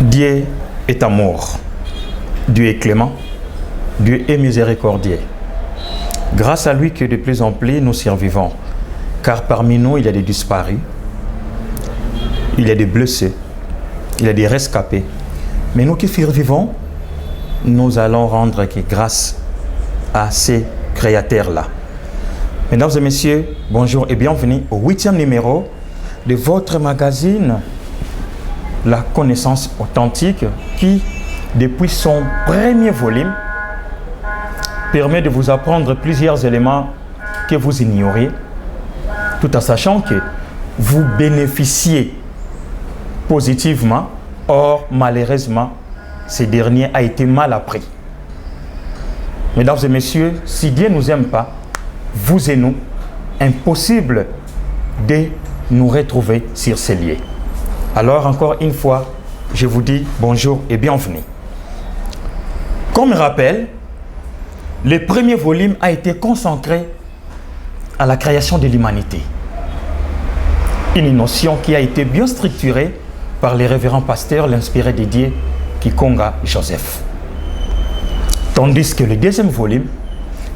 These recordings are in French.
Dieu est amour. Dieu est clément. Dieu est miséricordieux. Grâce à lui que de plus en plus nous survivons. Car parmi nous, il y a des disparus. Il y a des blessés. Il y a des rescapés. Mais nous qui survivons, nous allons rendre grâce à ces créateurs-là. Mesdames et messieurs, bonjour et bienvenue au 8e numéro de votre magazine La Connaissance Authentique qui, depuis son premier volume, permet de vous apprendre plusieurs éléments que vous ignorez, tout en sachant que vous bénéficiez positivement, or malheureusement, ce dernier a été mal appris. Mesdames et messieurs, si Dieu ne nous aime pas, vous et nous, impossible de nous retrouver sur ces lieux. Alors encore une fois, je vous dis bonjour et bienvenue. Comme rappel, le premier volume a été consacré à la création de l'humanité. Une notion qui a été bien structurée par les révérends pasteurs, l'inspiré de Dieu, Kikonga Joseph. Tandis que le deuxième volume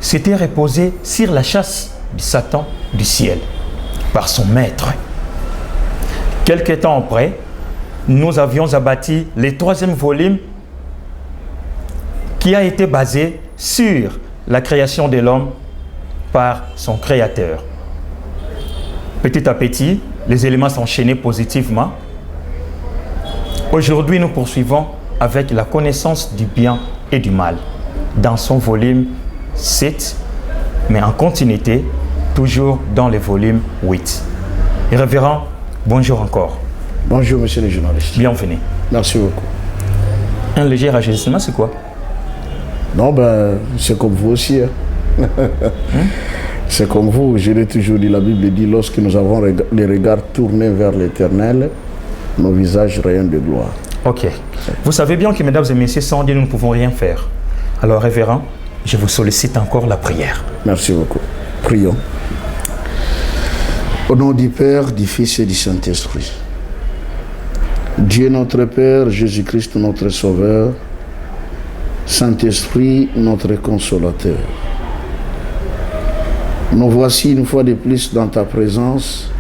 s'était reposé sur la chasse de Satan du ciel par son maître. Quelque temps après, nous avions abattu le troisième volume qui a été basé sur la création de l'homme par son créateur. Petit à petit, les éléments s'enchaînaient positivement. Aujourd'hui, nous poursuivons avec la connaissance du bien et du mal dans son volume 7, mais en continuité, toujours dans le volume 8. Et révérend, bonjour encore. Bonjour, monsieur le journaliste. Bienvenue. Merci beaucoup. Un léger rajeunissement, c'est quoi? Non, c'est comme vous aussi. Hein. C'est comme vous. Je l'ai toujours dit, la Bible dit, lorsque nous avons les regards tournés vers l'Éternel, nos visages rayonnent de gloire. Ok. Vous savez bien que, mesdames et messieurs, sans Dieu, nous ne pouvons rien faire. Alors, révérend, je vous sollicite encore la prière. Merci beaucoup. Prions. Au nom du Père, du Fils et du Saint-Esprit. Dieu notre Père, Jésus-Christ notre Sauveur, Saint-Esprit notre Consolateur. Nous voici une fois de plus dans ta présence,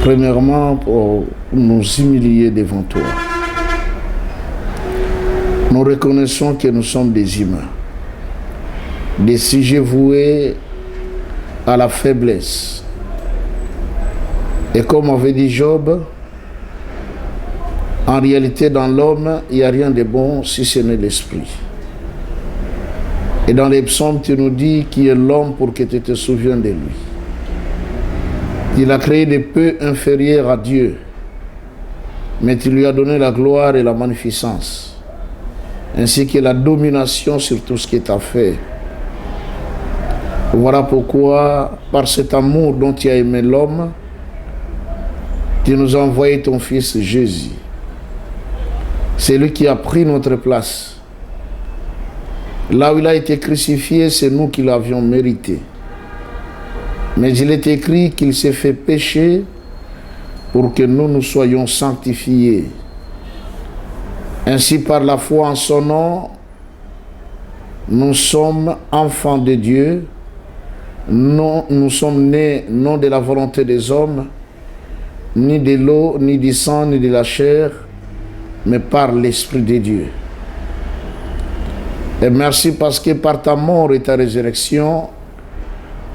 premièrement pour nous humilier devant toi. Nous reconnaissons que nous sommes des humains, des sujets voués à la faiblesse. Et comme avait dit Job, en réalité dans l'homme, il n'y a rien de bon si ce n'est l'esprit. Et dans les psaumes, tu nous dis qui est l'homme pour que tu te souviennes de lui. Il a créé des peu inférieurs à Dieu, mais tu lui as donné la gloire et la magnificence, ainsi que la domination sur tout ce qui t'a fait. Voilà pourquoi, par cet amour dont tu as aimé l'homme, tu nous as envoyé ton Fils Jésus. C'est lui qui a pris notre place. Là où il a été crucifié, c'est nous qui l'avions mérité. Mais il est écrit qu'il s'est fait pécher pour que nous soyons sanctifiés. Ainsi, par la foi en son nom, nous sommes enfants de Dieu. Nous sommes nés non de la volonté des hommes, ni de l'eau, ni du sang, ni de la chair, mais par l'Esprit de Dieu. Et merci parce que par ta mort et ta résurrection,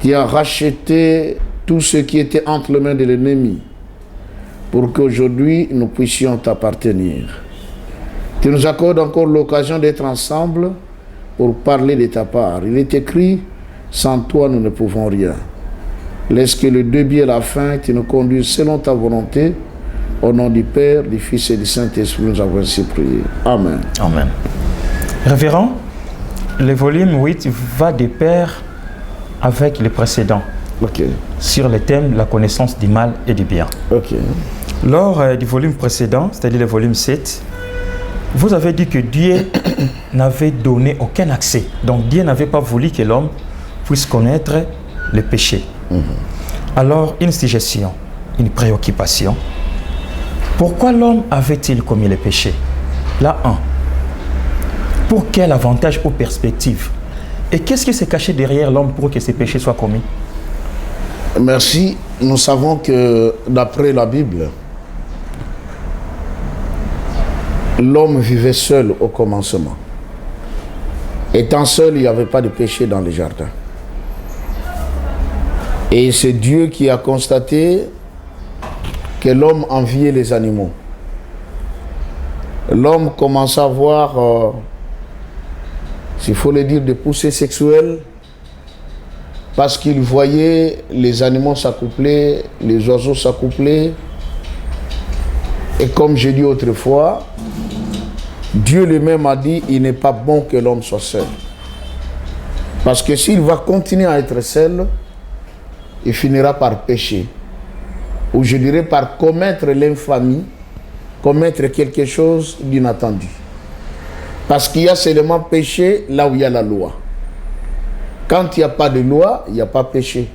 tu as racheté tout ce qui était entre les mains de l'ennemi, pour qu'aujourd'hui nous puissions t'appartenir. Tu nous accordes encore l'occasion d'être ensemble pour parler de ta part. Il est écrit, sans toi nous ne pouvons rien. Laisse que le début et la fin, tu nous conduises selon ta volonté. Au nom du Père, du Fils et du Saint-Esprit, nous avons ainsi prié. Amen. Amen. Révérend, le volume 8 va de pair avec le précédent. Ok. Sur le thème la connaissance du mal et du bien. Ok. Lors du volume précédent, c'est-à-dire le volume 7, vous avez dit que Dieu n'avait donné aucun accès. Donc Dieu n'avait pas voulu que l'homme puisse connaître le péché. Alors, une suggestion, une préoccupation. Pourquoi l'homme avait-il commis les péchés? Là, 1. Pour quel avantage ou perspective? Et qu'est-ce qui s'est caché derrière l'homme pour que ces péchés soient commis? Merci. Nous savons que d'après la Bible, l'homme vivait seul au commencement. Étant seul, il n'y avait pas de péché dans les jardins. Et c'est Dieu qui a constaté que l'homme enviait les animaux. L'homme commença à avoir, s'il faut le dire, des poussées sexuelles parce qu'il voyait les animaux s'accoupler, les oiseaux s'accoupler. Et comme j'ai dit autrefois, Dieu lui-même a dit, il n'est pas bon que l'homme soit seul. Parce que s'il va continuer à être seul, il finira par pécher. Ou je dirais par commettre l'infamie, commettre quelque chose d'inattendu. Parce qu'il y a seulement péché là où il y a la loi. Quand il n'y a pas de loi, il n'y a pas péché.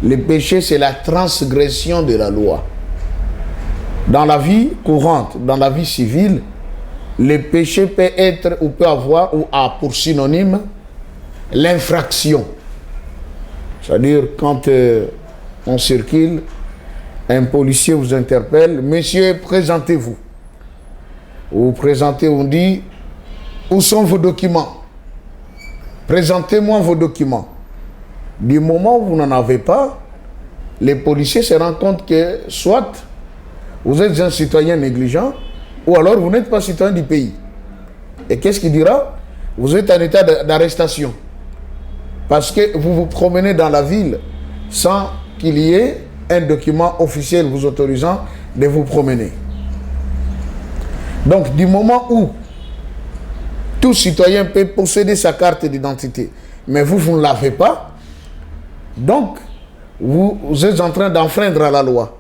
Le péché, c'est la transgression de la loi. Dans la vie courante, dans la vie civile, le péché peut être ou peut avoir ou a pour synonyme l'infraction. C'est-à-dire quand on circule, un policier vous interpelle, monsieur, présentez-vous. Vous présentez, on dit, où sont vos documents? Présentez-moi vos documents. Du moment où vous n'en avez pas, les policiers se rendent compte que soit vous êtes un citoyen négligent, ou alors vous n'êtes pas citoyen du pays. Et qu'est-ce qu'il dira? Vous êtes en état d'arrestation. Parce que vous vous promenez dans la ville sans qu'il y ait un document officiel vous autorisant de vous promener. Donc, du moment où tout citoyen peut posséder sa carte d'identité, mais vous ne l'avez pas, donc vous êtes en train d'enfreindre à la loi.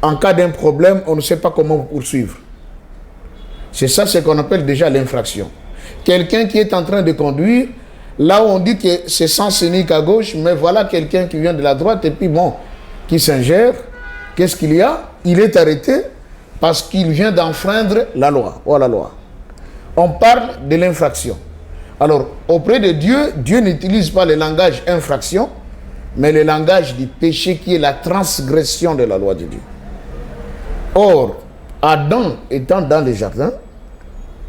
En cas d'un problème, on ne sait pas comment vous poursuivre. C'est ça ce qu'on appelle déjà l'infraction. Quelqu'un qui est en train de conduire, là où on dit que c'est sens unique à gauche, mais voilà quelqu'un qui vient de la droite et puis bon, qui s'ingère, qu'est-ce qu'il y a? Il est arrêté parce qu'il vient d'enfreindre la loi. Oh, la loi. On parle de l'infraction. Alors, auprès de Dieu, Dieu n'utilise pas le langage infraction, mais le langage du péché qui est la transgression de la loi de Dieu. Or, Adam étant dans le jardin,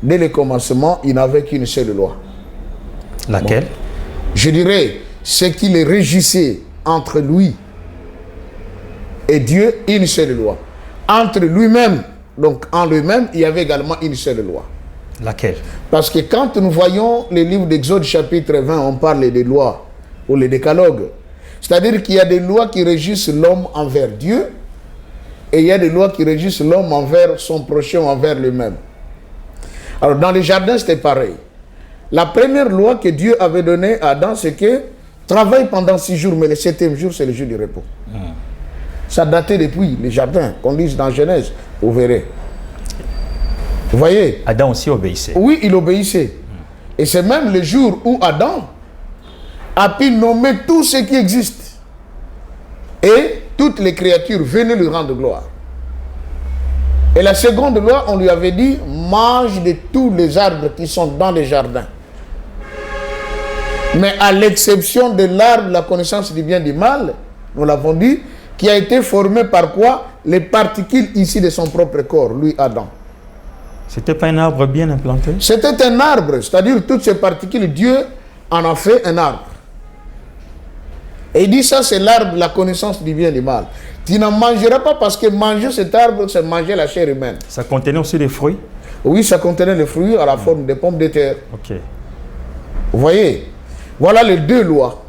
dès le commencement, il n'avait qu'une seule loi. Laquelle? Bon, je dirais, ce qui le régissait entre lui et Dieu, une seule loi. Entre lui-même, donc en lui-même, il y avait également une seule loi. Laquelle? Parce que quand nous voyons les livres d'Exode chapitre 20, on parle des lois ou les décalogues. C'est-à-dire qu'il y a des lois qui régissent l'homme envers Dieu et il y a des lois qui régissent l'homme envers son prochain, envers lui-même. Alors dans les jardins, c'était pareil. La première loi que Dieu avait donnée à Adam, c'est que travaille pendant 6 jours, mais le 7e jour, c'est le jour du repos. Ça datait depuis les jardins, qu'on lise dans Genèse, vous verrez. Vous voyez? Adam aussi obéissait. Oui, il obéissait. Et c'est même le jour où Adam a pu nommer tout ce qui existe. Et toutes les créatures venaient lui rendre gloire. Et la seconde loi, on lui avait dit, mange de tous les arbres qui sont dans les jardins. Mais à l'exception de l'arbre, la connaissance du bien et du mal, nous l'avons dit, qui a été formé par quoi? Les particules ici de son propre corps, lui, Adam. C'était pas un arbre bien implanté? C'était un arbre, c'est-à-dire toutes ces particules, Dieu en a fait un arbre. Et il dit ça, c'est l'arbre, la connaissance du bien et du mal. Tu n'en mangeras pas parce que manger cet arbre, c'est manger la chair humaine. Ça contenait aussi des fruits? Oui, ça contenait des fruits à la forme des pommes de terre. Ok. Vous voyez? Voilà les 2 lois.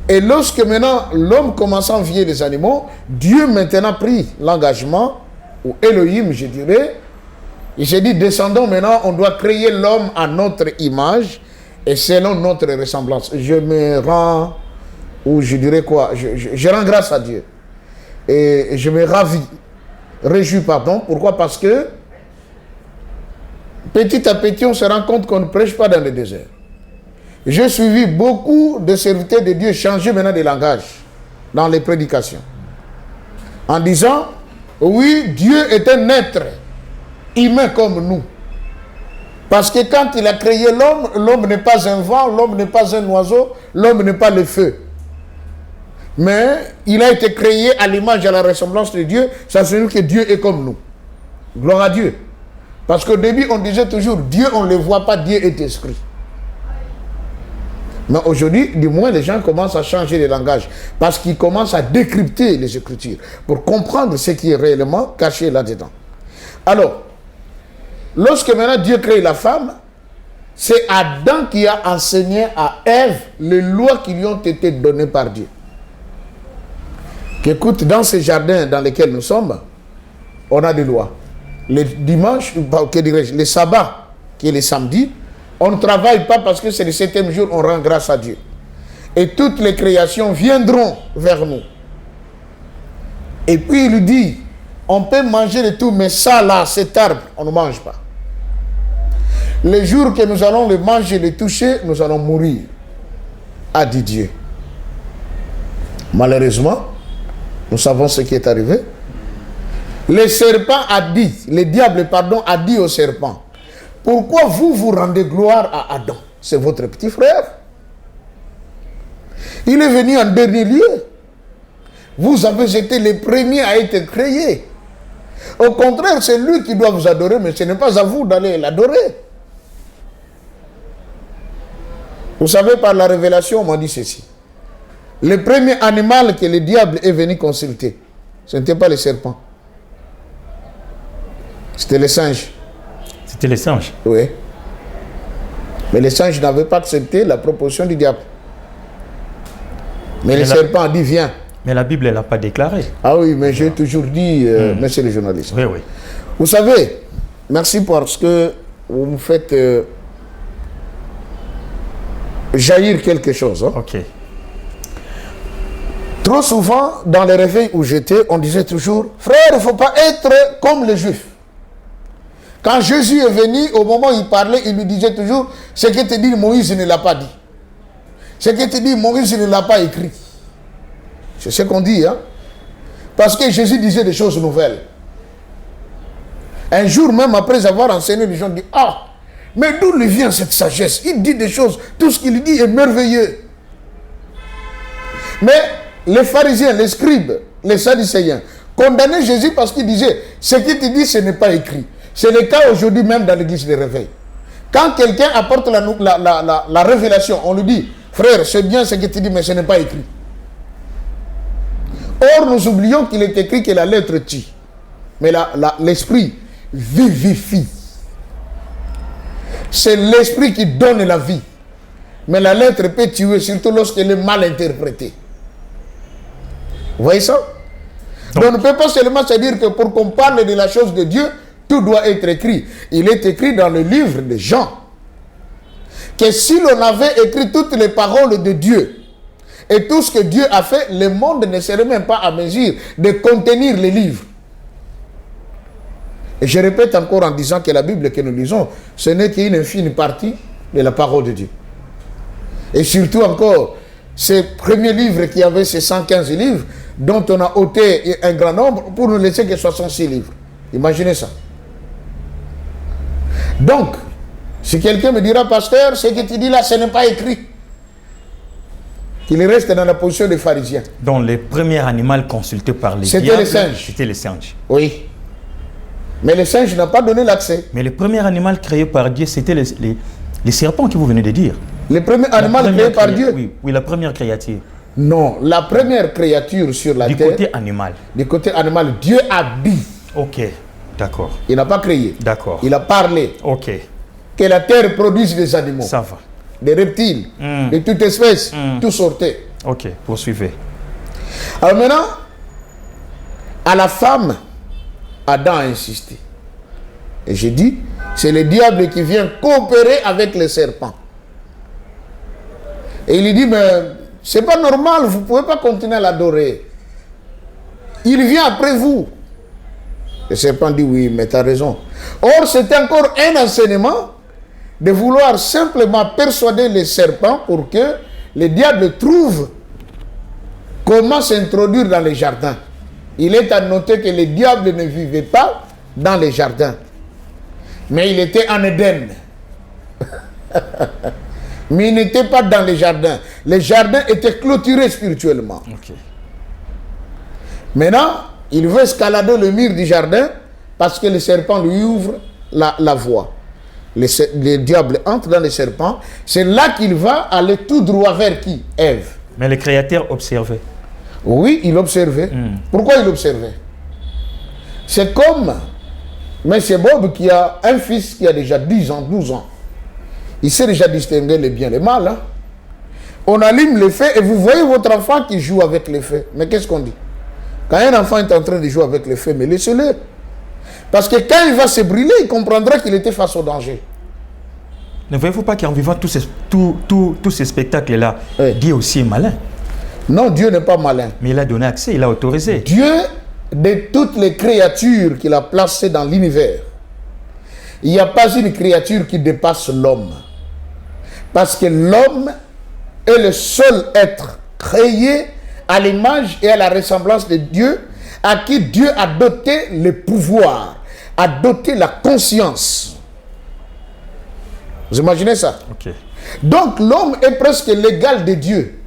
Et lorsque maintenant l'homme commence à envier les animaux, Dieu maintenant prit l'engagement, ou Elohim, je dirais, il s'est dit, descendons maintenant, on doit créer l'homme à notre image et selon notre ressemblance. Je me rends, ou je dirais quoi, je rends grâce à Dieu. Et je me réjouis, pardon. Pourquoi? Parce que petit à petit, on se rend compte qu'on ne prêche pas dans le désert. J'ai suivi beaucoup de serviteurs de Dieu changer maintenant de langage dans les prédications. En disant, Oui, Dieu est un être humain comme nous. Parce que quand il a créé l'homme, l'homme n'est pas un vent, l'homme n'est pas un oiseau, l'homme n'est pas le feu. Mais il a été créé à l'image et à la ressemblance de Dieu. Ça signifie que Dieu est comme nous. Gloire à Dieu. Parce qu'au début, on disait toujours, Dieu, on ne le voit pas, Dieu est esprit. Mais aujourd'hui, du moins, les gens commencent à changer de langage. Parce qu'ils commencent à décrypter les Écritures pour comprendre ce qui est réellement caché là-dedans. Alors, lorsque maintenant Dieu crée la femme, c'est Adam qui a enseigné à Ève les lois qui lui ont été données par Dieu. Qu'écoute, dans ces jardins dans lesquels nous sommes, on a des lois. Les dimanches, que dirais-je, les sabbats, qui est les samedis, on ne travaille pas parce que c'est le 7e jour, on rend grâce à Dieu. Et toutes les créations viendront vers nous. Et puis il lui dit, on peut manger de tout, mais ça là, cet arbre, on ne mange pas. Les jours que nous allons le manger, le toucher, nous allons mourir, a dit Dieu. Malheureusement, nous savons ce qui est arrivé. Le serpent a dit, le diable, pardon, a dit au serpent, pourquoi vous rendez gloire à Adam? C'est votre petit frère. Il est venu en dernier lieu. Vous avez été les premiers à être créés. Au contraire, c'est lui qui doit vous adorer, mais ce n'est pas à vous d'aller l'adorer. Vous savez, par la révélation, on m'a dit ceci. Le premier animal que le diable est venu consulter, ce n'était pas le serpent. C'était le singe. C'était les singes. Oui. Mais les singes n'avaient pas accepté la proposition du diable. Mais le serpent a dit, viens. Mais la Bible, elle n'a pas déclaré. Ah oui, mais j'ai toujours dit, monsieur le journaliste. Oui, oui. Vous savez, merci parce que vous me faites jaillir quelque chose. Hein. Ok. Trop souvent, dans les réveils où j'étais, on disait toujours, frère, il ne faut pas être comme les Juifs. Quand Jésus est venu, au moment où il parlait, il lui disait toujours, ce que te dit Moïse ne l'a pas dit. Ce que te dit Moïse ne l'a pas écrit. C'est ce qu'on dit, hein. Parce que Jésus disait des choses nouvelles. Un jour même, après avoir enseigné, les gens disent, ah, mais d'où lui vient cette sagesse? Il dit des choses, tout ce qu'il dit est merveilleux. Mais les pharisiens, les scribes, les sadducéens, condamnaient Jésus parce qu'il disait, ce qu'il te dit, ce n'est pas écrit. C'est le cas aujourd'hui même dans l'église de réveil. Quand quelqu'un apporte la révélation, on lui dit, frère, c'est bien ce que tu dis, mais ce n'est pas écrit. Or, nous oublions qu'il est écrit que la lettre tue. Mais l'esprit vivifie. C'est l'esprit qui donne la vie. Mais la lettre peut tuer, surtout lorsqu'elle est mal interprétée. Vous voyez ça? Donc on ne peut pas seulement se dire que pour qu'on parle de la chose de Dieu, tout doit être écrit. Il est écrit dans le livre de Jean que si l'on avait écrit toutes les paroles de Dieu et tout ce que Dieu a fait, le monde ne serait même pas à mesure de contenir les livres. Et je répète encore en disant que la Bible que nous lisons, ce n'est qu'une infime partie de la parole de Dieu. Et surtout encore, ces premiers livres qui avaient ces 115 livres, dont on a ôté un grand nombre pour ne laisser que 66 livres. Imaginez ça. Donc, si quelqu'un me dira, pasteur, ce que tu dis là, ce n'est pas écrit, qu'il reste dans la position des pharisiens. Donc, le premier animal consulté par les diables, c'était les singes. C'était les singes. Oui. Mais les singes n'ont pas donné l'accès. Mais le premier animal créé par Dieu, c'était les serpents que vous venez de dire. Le premier animal créé par Dieu? Oui, la première créature. Non, la première créature sur la terre. Du côté animal. Du côté animal, Dieu habite. Ok, d'accord. Il n'a pas créé. D'accord. Il a parlé. Ok. Que la terre produise des animaux. Ça va. Des reptiles, de toute espèce, tout sortait. Ok, poursuivez. Alors maintenant, à la femme, Adam a insisté. Et j'ai dit, c'est le diable qui vient coopérer avec le serpent. Et il lui dit, mais c'est pas normal, vous ne pouvez pas continuer à l'adorer. Il vient après vous. Le serpent dit, oui, mais tu as raison. Or, c'était encore un enseignement de vouloir simplement persuader les serpents pour que le diable trouve comment s'introduire dans les jardins. il est à noter que le diable ne vivait pas dans les jardins, mais il était en Éden. Mais il n'était pas dans les jardins. Les jardins étaient clôturés spirituellement. Ok. Maintenant, il veut escalader le mur du jardin parce que le serpent lui ouvre la voie. Le diable entre dans le serpent. C'est là qu'il va aller tout droit vers qui? Ève. Mais le Créateur observait. Oui, il observait. Pourquoi il observait? C'est comme M. Bob qui a un fils qui a déjà 10 ans, 12 ans. Il sait déjà distinguer le bien et le mal. Hein? On allume le feu et vous voyez votre enfant qui joue avec le feu. Mais qu'est-ce qu'on dit? Quand un enfant est en train de jouer avec le feu, mais laissez-le. Parce que quand il va se brûler, il comprendra qu'il était face au danger. Ne voyez-vous pas qu'en vivant tous ces spectacles-là, Oui. Dieu aussi est malin? Non, Dieu n'est pas malin. Mais il a donné accès, il a autorisé. Dieu, de toutes les créatures qu'il a placées dans l'univers, il n'y a pas une créature qui dépasse l'homme. Parce que l'homme est le seul être créé à l'image et à la ressemblance de Dieu, à qui Dieu a doté le pouvoir, a doté la conscience. Vous imaginez ça? Ok. Donc l'homme est presque l'égal de Dieu.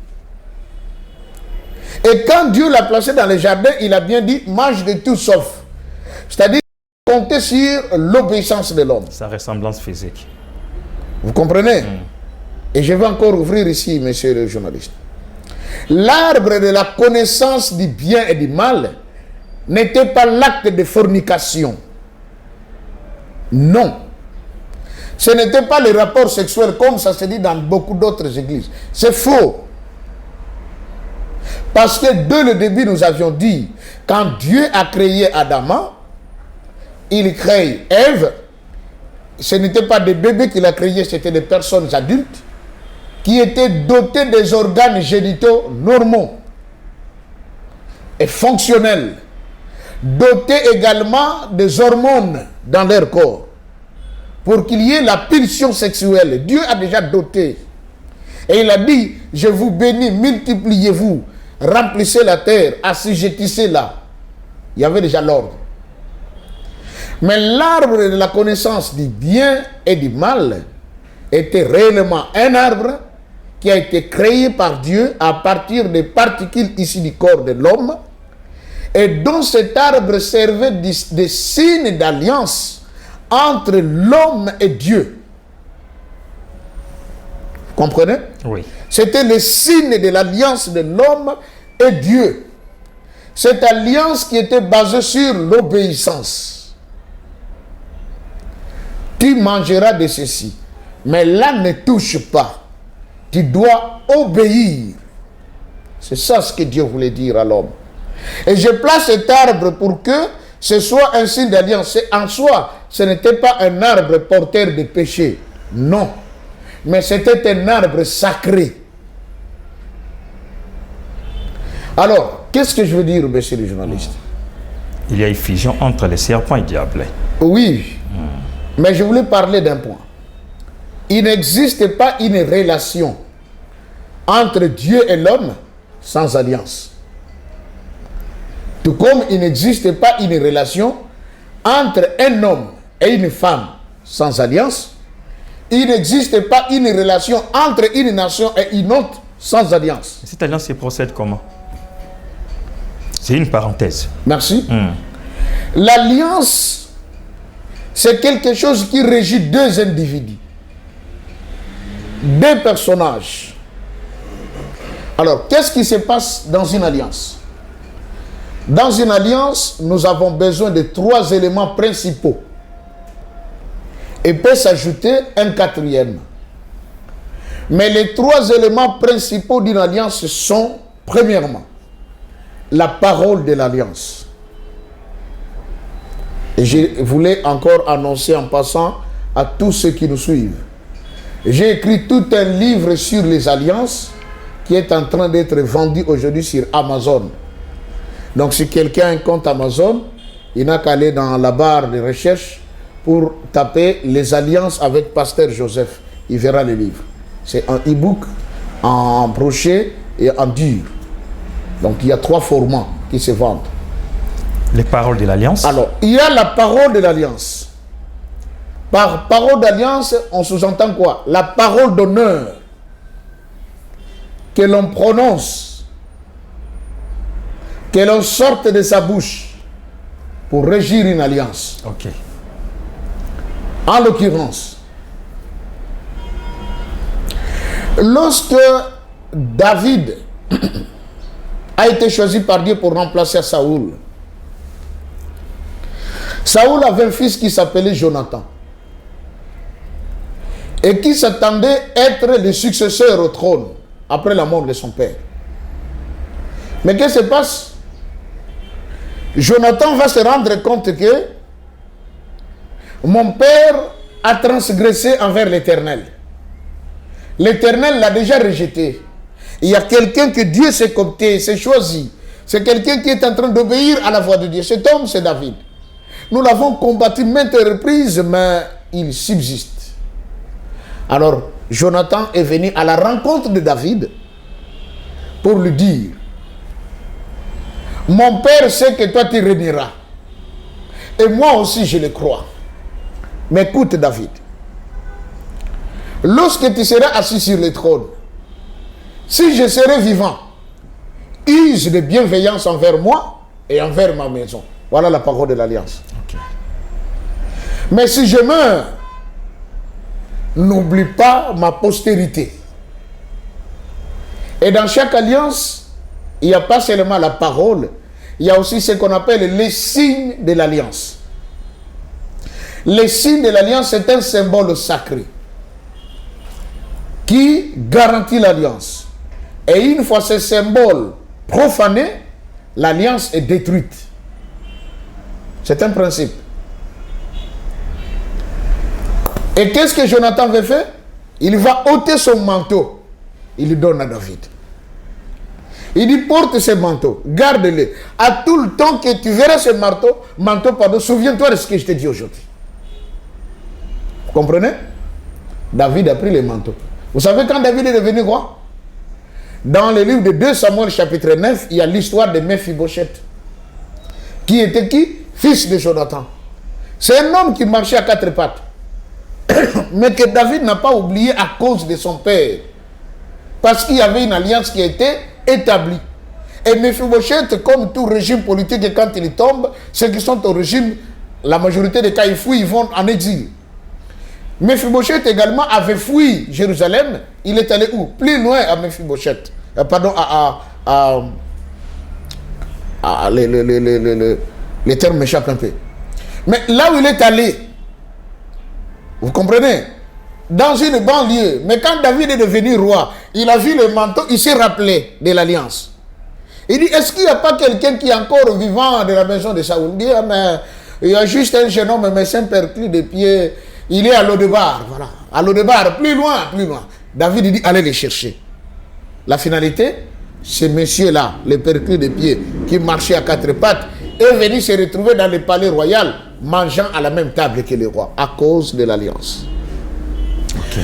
Et quand Dieu l'a placé dans le jardin, il a bien dit, mange de tout sauf. C'est-à-dire, compter sur l'obéissance de l'homme. Sa ressemblance physique. Vous comprenez? Et je vais encore ouvrir ici, monsieur le journaliste. L'arbre de la connaissance du bien et du mal n'était pas l'acte de fornication. Non. Ce n'était pas le rapport sexuel comme ça se dit dans beaucoup d'autres églises. C'est faux. Parce que dès le début, nous avions dit, quand Dieu a créé Adam, il crée Ève. Ce n'était pas des bébés qu'il a créés, c'était des personnes adultes qui étaient dotées des organes génitaux normaux et fonctionnels, dotés également des hormones dans leur corps, pour qu'il y ait la pulsion sexuelle. Dieu a déjà doté. Et il a dit, je vous bénis, multipliez-vous, remplissez la terre, assujettissez-la. Il y avait déjà l'ordre. Mais l'arbre de la connaissance du bien et du mal était réellement un arbre qui a été créé par Dieu à partir des particules issues du corps de l'homme et dont cet arbre servait de signe d'alliance entre l'homme et Dieu. Vous comprenez? Oui. C'était le signe de l'alliance de l'homme et Dieu. Cette alliance qui était basée sur l'obéissance. Tu mangeras de ceci, mais là ne touche pas. Tu dois obéir. C'est ça ce que Dieu voulait dire à l'homme. Et je place cet arbre pour que ce soit un signe d'alliance. En soi, ce n'était pas un arbre porteur de péché. Non. Mais c'était un arbre sacré. Alors, qu'est-ce que je veux dire, monsieur le journaliste? Il y a une fusion entre le serpent et le diable. Oui. Mais je voulais parler d'un point. Il n'existe pas une relation entre Dieu et l'homme sans alliance. Tout comme il n'existe pas une relation entre un homme et une femme sans alliance, il n'existe pas une relation entre une nation et une autre sans alliance. Cette alliance se procède comment? C'est une parenthèse. Merci. L'alliance, c'est quelque chose qui régit deux individus, deux personnages. Alors, qu'est-ce qui se passe dans une alliance? Dans une alliance, nous avons besoin de trois éléments principaux. Et peut s'ajouter un quatrième. Mais les trois éléments principaux d'une alliance sont, premièrement, la parole de l'alliance. Et je voulais encore annoncer en passant à tous ceux qui nous suivent. J'ai écrit tout un livre sur les alliances qui est en train d'être vendu aujourd'hui sur Amazon. Donc si quelqu'un a un compte Amazon, il n'a qu'à aller dans la barre de recherche pour taper les alliances avec Pasteur Joseph. Il verra le livre. C'est un e-book, en brochet et en dur. Donc il y a trois formats qui se vendent. Les paroles de l'alliance. Alors, il y a la parole de l'alliance. Par parole d'alliance, on sous-entend quoi? La parole d'honneur que l'on prononce, que l'on sorte de sa bouche pour régir une alliance. Ok. En l'occurrence, lorsque David a été choisi par Dieu pour remplacer Saoul, Saoul avait un fils qui s'appelait Jonathan et qui s'attendait être le successeur au trône après la mort de son père. Mais qu'est-ce qui se passe? Jonathan va se rendre compte que mon père a transgressé envers l'Éternel. L'Éternel l'a déjà rejeté. Il y a quelqu'un que Dieu s'est coopté, s'est choisi. C'est quelqu'un qui est en train d'obéir à la voix de Dieu. Cet homme, c'est David. Nous l'avons combattu maintes reprises, mais il subsiste. Alors, Jonathan est venu à la rencontre de David pour lui dire: mon père sait que toi tu régneras. Et moi aussi je le crois. Mais écoute David, lorsque tu seras assis sur le trône, si je serai vivant, use de bienveillance envers moi et envers ma maison. Voilà la parole de l'alliance. Okay. Mais si je meurs, n'oublie pas ma postérité. Et dans chaque alliance, il n'y a pas seulement la parole, il y a aussi ce qu'on appelle les signes de l'alliance. Les signes de l'alliance, c'est un symbole sacré qui garantit l'alliance. Et une fois ce symbole profané, l'alliance est détruite. C'est un principe. Et qu'est-ce que Jonathan veut faire? Il va ôter son manteau. Il le donne à David. Il dit: porte ce manteau, garde-le. À tout le temps que tu verras ce manteau, souviens-toi de ce que je t'ai dit aujourd'hui. Vous comprenez? David a pris le manteau. Vous savez quand David est devenu roi? Dans le livre de 2 Samuel chapitre 9, il y a l'histoire de Mephibosheth. Qui était qui? Fils de Jonathan. C'est un homme qui marchait à 4 pattes. Mais que David n'a pas oublié à cause de son père. Parce qu'il y avait une alliance qui a été établie. Et Mephibosheth, comme tout régime politique, quand il tombe, ceux qui sont au régime, la majorité des cas, ils fuient, ils vont en exil. Mephibosheth également avait fui Jérusalem. Il est allé où? Plus loin à Mephibosheth. Pardon, les termes m'échappent un peu. Mais là où il est allé, vous comprenez? Dans une banlieue. Mais quand David est devenu roi, il a vu le manteau, il s'est rappelé de l'alliance. Il dit: est-ce qu'il n'y a pas quelqu'un qui est encore vivant de la maison de Saoul? Il dit: ah, mais il y a juste un jeune homme, mais c'est un perclus de pied. Il est à Lodebar, voilà. À Lodebar, plus loin, plus loin. David dit: allez les chercher. La finalité, ce monsieur-là, le perclus de pied, qui marchait à 4 pattes, est venu se retrouver dans le palais royal, mangeant à la même table que le roi, à cause de l'alliance. Okay.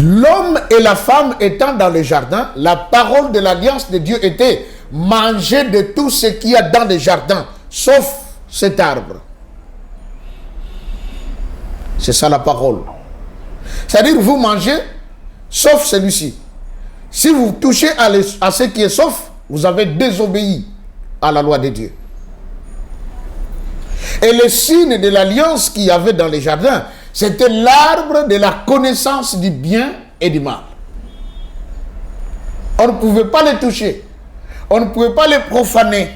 L'homme et la femme étant dans le jardin, la parole de l'alliance de Dieu était: manger de tout ce qu'il y a dans le jardin, sauf cet arbre. C'est ça la parole. C'est-à-dire, vous mangez, sauf celui-ci. Si vous touchez à ce qui est sauf, vous avez désobéi à la loi de Dieu. Et le signe de l'alliance qu'il y avait dans les jardins, c'était l'arbre de la connaissance du bien et du mal. On ne pouvait pas les toucher. On ne pouvait pas les profaner.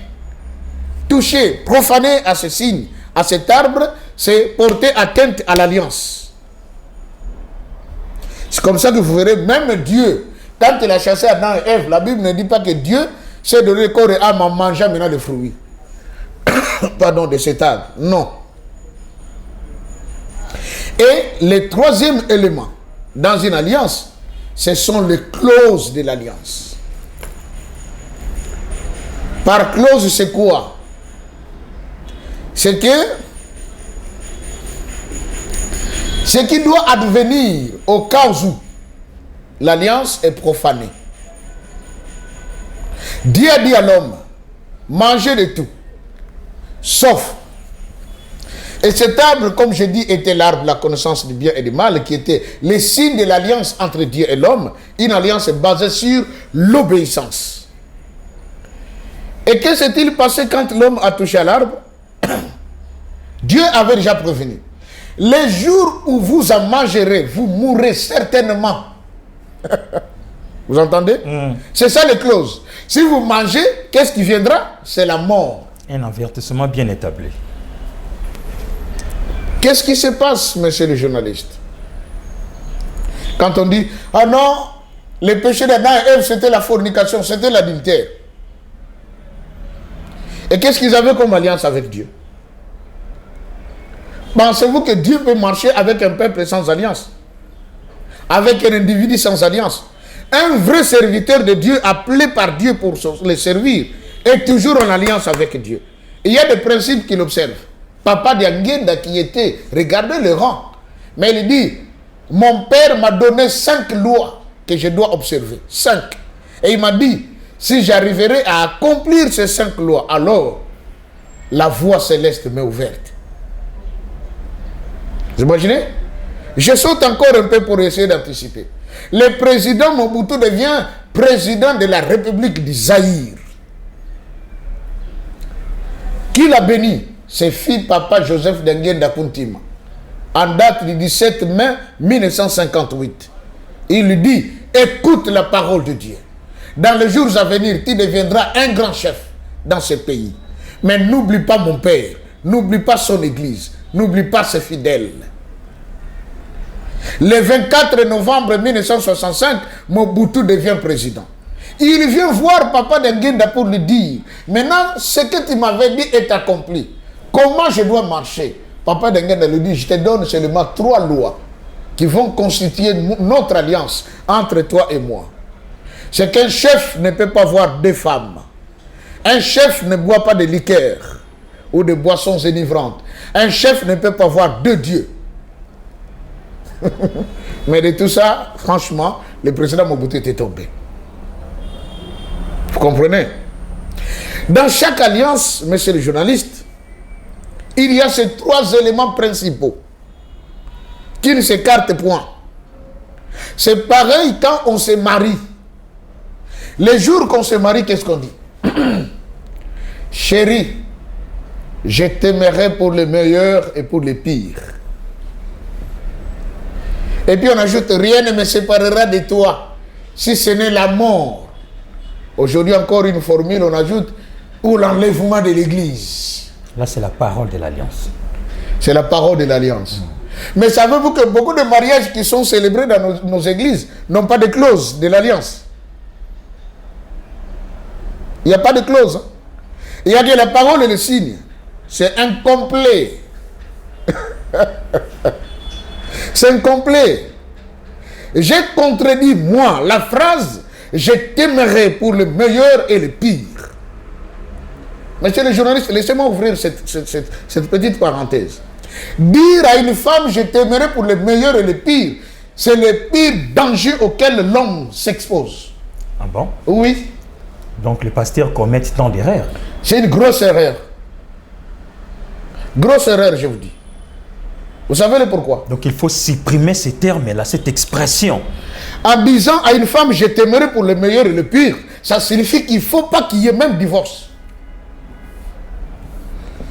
Toucher, profaner à ce signe, à cet arbre, c'est porter atteinte à l'alliance. C'est comme ça que vous verrez, même Dieu, quand il a chassé Adam et Ève, la Bible ne dit pas que Dieu s'est donné corps et âme en mangeant maintenant les fruits. Pardon, de cet arbre. Non. Et le troisième élément dans une alliance, ce sont les clauses de l'alliance. Par clause, c'est quoi? C'est que ce qui doit advenir au cas où l'alliance est profanée. Dieu a dit à l'homme: mangez de tout, Sauf. Et cet arbre, comme je dis, était l'arbre de la connaissance du bien et du mal, qui était le signe de l'alliance entre Dieu et l'homme, une alliance basée sur l'obéissance. Et que s'est-il passé quand l'homme a touché à l'arbre? Dieu avait déjà prévenu. Les jours où vous en mangerez, vous mourrez certainement. Vous entendez? C'est ça les clauses. Si vous mangez, qu'est-ce qui viendra? C'est la mort. Un avertissement bien établi. Qu'est-ce qui se passe, monsieur le journaliste? Quand on dit, ah non, le péché d'Adam et Ève, c'était la fornication, c'était l'adultère. Et qu'est-ce qu'ils avaient comme alliance avec Dieu? Pensez-vous que Dieu peut marcher avec un peuple sans alliance? Avec un individu sans alliance? Un vrai serviteur de Dieu, appelé par Dieu pour le servir, est toujours en alliance avec Dieu. Et il y a des principes qu'il observe. Papa d'Angenda qui était, regardez le rang, mais il dit, mon père m'a donné 5 lois que je dois observer. 5. Et il m'a dit, si j'arriverai à accomplir ces 5 lois, alors la voie céleste m'est ouverte. Vous imaginez? Je saute encore un peu pour essayer d'anticiper. Le président Mobutu devient président de la République du Zaïre. Qui l'a béni? C'est fils papa Joseph Ngenda Kuntima. En date du 17 mai 1958. Il lui dit, écoute la parole de Dieu. Dans les jours à venir, tu deviendras un grand chef dans ce pays. Mais n'oublie pas mon père. N'oublie pas son église. N'oublie pas ses fidèles. Le 24 novembre 1965, Mobutu devient président. Il vient voir papa Ngenda pour lui dire, maintenant, ce que tu m'avais dit est accompli. Comment je dois marcher? Papa Ngenda lui dit, je te donne seulement 3 lois qui vont constituer notre alliance entre toi et moi. C'est qu'un chef ne peut pas avoir 2 femmes. Un chef ne boit pas de liqueur ou de boissons enivrantes. Un chef ne peut pas avoir 2 dieux. Mais de tout ça, franchement, le président Mobutu était tombé. Vous comprenez? Dans chaque alliance, monsieur le journaliste, il y a ces 3 éléments principaux qui ne s'écartent point. C'est pareil quand on se marie. Les jours qu'on se marie, qu'est-ce qu'on dit? Chérie, je t'aimerai pour le meilleur et pour le pire. Et puis on ajoute, rien ne me séparera de toi, si ce n'est la mort. Aujourd'hui encore une formule, on ajoute, ou l'enlèvement de l'église. Là, c'est la parole de l'alliance. C'est la parole de l'alliance. Mais savez-vous que beaucoup de mariages qui sont célébrés dans nos églises n'ont pas de clause de l'alliance? Il n'y a pas de clause. Il y a que la parole et le signe. C'est incomplet. C'est incomplet. J'ai contredit, moi, la phrase « Je t'aimerai pour le meilleur et le pire ». Monsieur le journaliste, laissez-moi ouvrir cette petite parenthèse. Dire à une femme « Je t'aimerai pour le meilleur et le pire », c'est le pire danger auquel l'homme s'expose. Ah bon? Oui. Donc les pasteurs commettent tant d'erreurs. C'est une grosse erreur. Grosse erreur, je vous dis. Vous savez le pourquoi? Donc il faut supprimer ces termes-là, cette expression. En disant à une femme, je t'aimerai pour le meilleur et le pire, ça signifie qu'il ne faut pas qu'il y ait même divorce.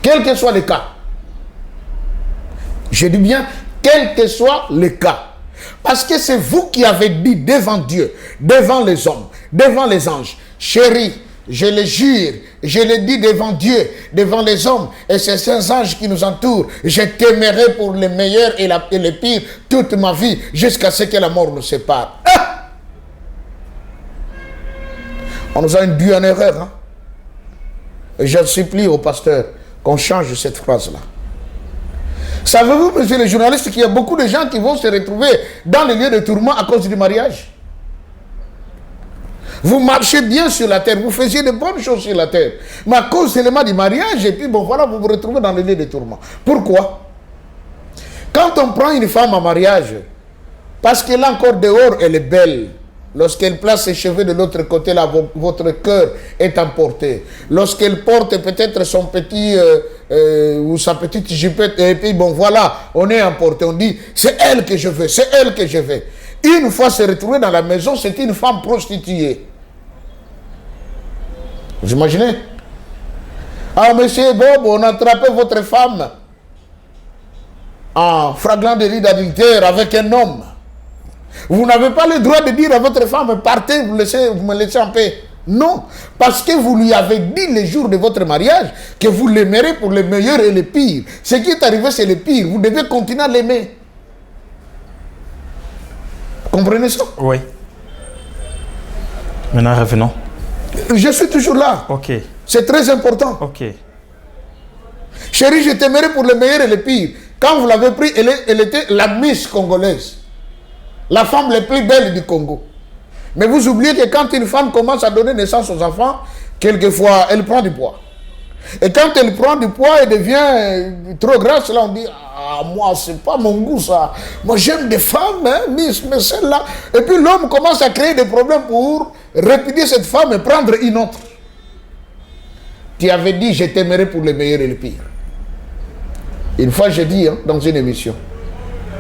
Quel que soit le cas. Je dis bien, quel que soit le cas. Parce que c'est vous qui avez dit devant Dieu, devant les hommes, devant les anges, chérie, je le jure, je le dis devant Dieu, devant les hommes et ces saints anges qui nous entourent, je t'aimerai pour le meilleur et le pire toute ma vie jusqu'à ce que la mort nous sépare. Ah! On nous a induit en erreur. Hein? Et je supplie au pasteur qu'on change cette phrase-là. Savez-vous, monsieur le journaliste, qu'il y a beaucoup de gens qui vont se retrouver dans les lieux de tourment à cause du mariage? Vous marchez bien sur la terre, vous faisiez de bonnes choses sur la terre. Mais à cause seulement du mariage, et puis bon voilà, vous vous retrouvez dans les lieux de tourment. Pourquoi? Quand on prend une femme en mariage, parce qu'elle encore dehors, elle est belle. Lorsqu'elle place ses cheveux de l'autre côté, là, votre cœur est emporté. Lorsqu'elle porte peut-être son petit ou sa petite jupette, et puis bon voilà, on est emporté, on dit c'est elle que je veux, c'est elle que je veux. Une fois se retrouver dans la maison, c'est une femme prostituée. Vous imaginez? Ah, monsieur Bob, on a attrapé votre femme en flagrant délit d'adultère avec un homme. Vous n'avez pas le droit de dire à votre femme, partez, vous me laissez en paix. Non, parce que vous lui avez dit le jour de votre mariage que vous l'aimerez pour le meilleur et le pire. Ce qui est arrivé, c'est le pire. Vous devez continuer à l'aimer. Comprenez ça? Oui. Maintenant, revenons. Je suis toujours là. Ok. C'est très important. Ok. Chérie, je t'aimerai pour le meilleur et le pire. Quand vous l'avez pris, elle était la Miss congolaise. La femme la plus belle du Congo. Mais vous oubliez que quand une femme commence à donner naissance aux enfants, quelquefois, elle prend du poids. Et quand elle prend du poids, elle devient trop grasse. Là, on dit, ah, moi, c'est pas mon goût, ça. Moi, j'aime des femmes, hein, mais celle-là. Et puis, l'homme commence à créer des problèmes pour répudier cette femme et prendre une autre. Tu avais dit, je t'aimerai pour le meilleur et le pire. Une fois, j'ai dit, hein, dans une émission,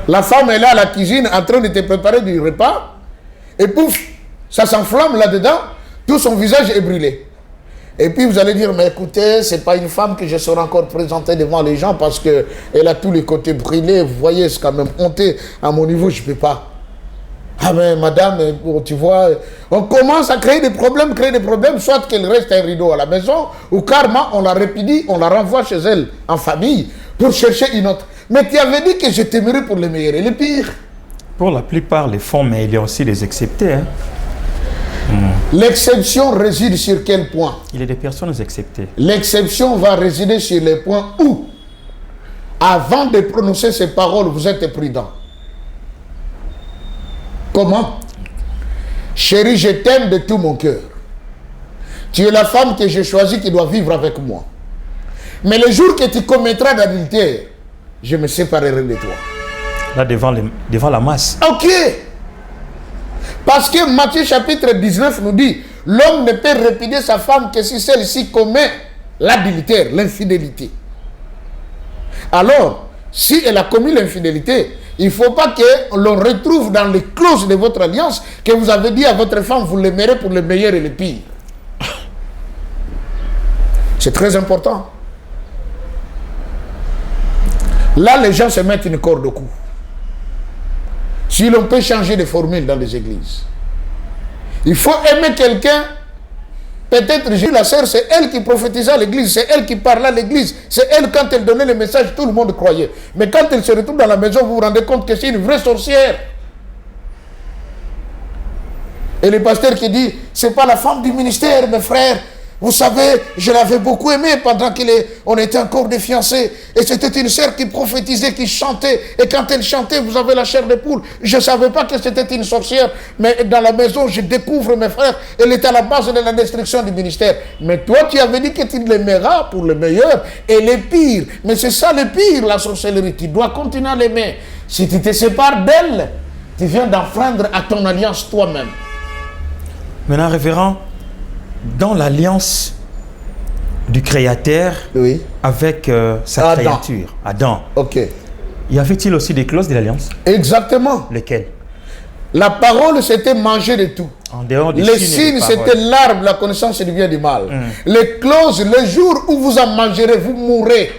la femme est là à la cuisine en train de te préparer du repas, et pouf, ça s'enflamme là-dedans, tout son visage est brûlé. Et puis vous allez dire, mais écoutez, c'est pas une femme que je saurais encore présenter devant les gens parce qu'elle a tous les côtés brûlés, vous voyez, c'est quand même honteux. À mon niveau, je ne peux pas. Ah mais madame, tu vois, on commence à créer des problèmes, soit qu'elle reste un rideau à la maison, ou carrément on la répudie, on la renvoie chez elle en famille pour chercher une autre. Mais tu avais dit que je t'aimerais pour le meilleur et le pire. Pour la plupart, les fonds, mais il y a aussi les exceptés. Hein. L'exception réside sur quel point? Il y a des personnes exceptées. L'exception va résider sur les points où, avant de prononcer ces paroles, vous êtes prudent. Comment? Chérie, je t'aime de tout mon cœur. Tu es la femme que j'ai choisie qui doit vivre avec moi. Mais le jour que tu commettras d'adultère, je me séparerai de toi. Là, devant la masse. Ok. Parce que Matthieu chapitre 19 nous dit, l'homme ne peut répudier sa femme que si celle-ci commet l'adultère, l'infidélité. Alors, si elle a commis l'infidélité, il ne faut pas que l'on retrouve dans les clauses de votre alliance que vous avez dit à votre femme, vous l'aimerez pour le meilleur et le pire. C'est très important. Là, les gens se mettent une corde au cou. Si l'on peut changer de formule dans les églises, il faut aimer quelqu'un. Peut-être Jésus, la sœur, c'est elle qui prophétisait à l'église, c'est elle qui parlait à l'église, c'est elle, quand elle donnait le message, tout le monde croyait. Mais quand elle se retrouve dans la maison, vous vous rendez compte que c'est une vraie sorcière. Et le pasteur qui dit, c'est pas la femme du ministère, mes frères. Vous savez, je l'avais beaucoup aimée pendant qu'on était encore des fiancés. Et c'était une sœur qui prophétisait, qui chantait. Et quand elle chantait, vous avez la chair de poule. Je ne savais pas que c'était une sorcière. Mais dans la maison, je découvre mes frères. Elle était à la base de la destruction du ministère. Mais toi, tu avais dit que tu l'aimeras pour le meilleur et le pire. Mais c'est ça le pire, la sorcellerie. Tu dois continuer à l'aimer. Si tu te sépares d'elle, tu viens d'enfreindre à ton alliance toi-même. Maintenant, révérend, dans l'alliance du Créateur avec sa créature, Adam, y avait-il aussi des clauses de l'alliance? Exactement. Lesquelles? La parole, c'était manger de tout. En dehors des les signes, c'était l'arbre, la connaissance du bien et du mal. Les clauses, le jour où vous en mangerez, vous mourrez.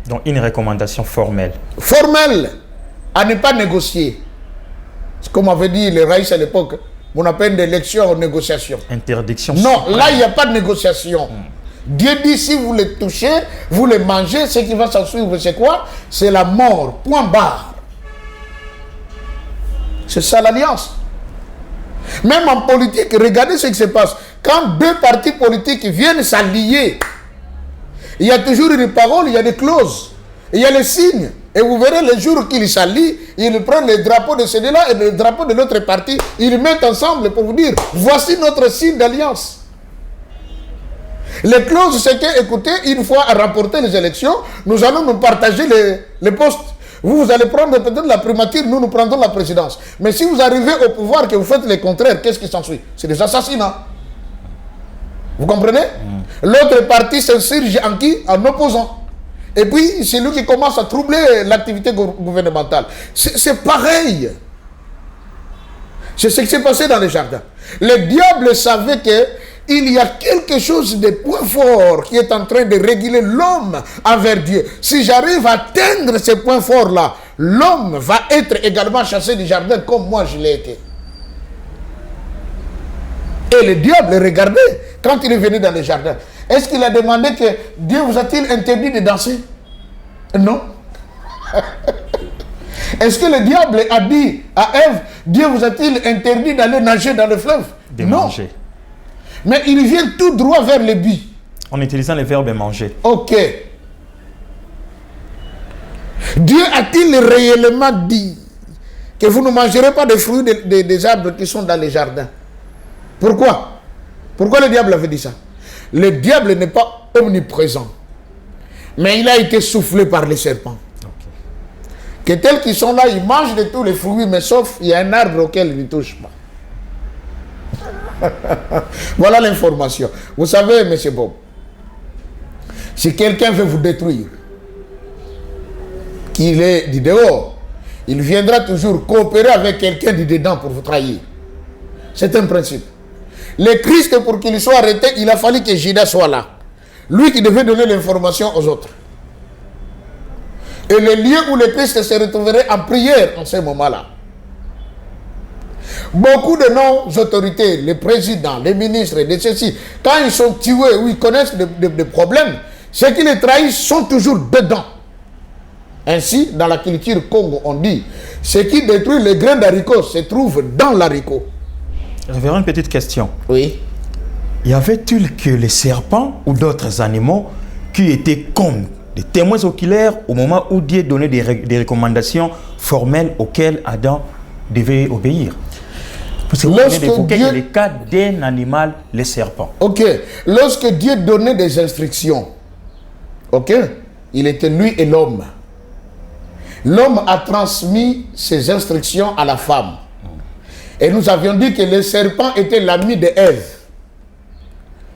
Donc une recommandation formelle. Formelle, à ne pas négocier. C'est comme avait dit les raïs à l'époque. On appelle des lections en négociation. Interdiction. Non, là, il n'y a pas de négociation. Dieu dit, si vous les touchez, vous les mangez, ce qui va s'en suivre, c'est quoi? C'est la mort, point barre. C'est ça l'alliance. Même en politique, regardez ce qui se passe. Quand deux partis politiques viennent s'allier, il y a toujours une parole, il y a des clauses, il y a les signes. Et vous verrez, le jour qu'ils s'allient, ils prennent le drapeau de celui-là et le drapeau de l'autre parti, ils les mettent ensemble pour vous dire, voici notre signe d'alliance. Les clauses, c'est que, écoutez, une fois à remporter les élections, nous allons nous partager les postes. Vous allez prendre peut-être la primature, nous prendrons la présidence. Mais si vous arrivez au pouvoir, que vous faites le contraire, qu'est-ce qui s'ensuit? C'est des assassinats. Vous comprenez? L'autre parti s'insurge en qui? En opposant. Et puis, c'est lui qui commence à troubler l'activité gouvernementale. C'est pareil. C'est ce qui s'est passé dans les jardins. Le diable savait qu'il y a quelque chose de point fort qui est en train de réguler l'homme envers Dieu. Si j'arrive à atteindre ce point fort-là, l'homme va être également chassé du jardin comme moi je l'ai été. Et le diable regardait quand il est venu dans le jardin. Est-ce qu'il a demandé que Dieu vous a-t-il interdit de danser? Non. Est-ce que le diable a dit à Ève, Dieu vous a-t-il interdit d'aller nager dans le fleuve? Non. Manger. Mais il vient tout droit vers le but. En utilisant le verbe manger. Ok. Dieu a-t-il réellement dit que vous ne mangerez pas des fruits des arbres qui sont dans les jardins? Pourquoi? Pourquoi le diable avait dit ça? Le diable n'est pas omniprésent. Mais il a été soufflé par les serpents. Que tels qui sont là, ils mangent de tous les fruits, mais sauf il y a un arbre auquel ils ne touchent pas. Voilà l'information. Vous savez, M. Bob, si quelqu'un veut vous détruire, qu'il est du dehors, il viendra toujours coopérer avec quelqu'un du dedans pour vous trahir. C'est un principe. Le Christ, pour qu'il soit arrêté, il a fallu que Judas soit là. Lui qui devait donner l'information aux autres. Et le lieu où le Christ se retrouverait en prière en ce moment-là. Beaucoup de nos autorités, les présidents, les ministres, de ceux-ci, quand ils sont tués ou ils connaissent des problèmes, ceux qui les trahissent sont toujours dedans. Ainsi, dans la culture Congo, on dit, ce qui détruit les grains d'haricots se trouve dans l'haricot. Révérend, une petite question. Oui. Y avait-il que les serpents ou d'autres animaux qui étaient comme des témoins oculaires au moment où Dieu donnait des recommandations formelles auxquelles Adam devait obéir? Parce que vous venez d'évoquer le cas d'un animal, les serpents. Ok. Lorsque Dieu donnait des instructions, ok, il était lui et l'homme. L'homme a transmis ses instructions à la femme. Et nous avions dit que le serpent était l'ami de Ève.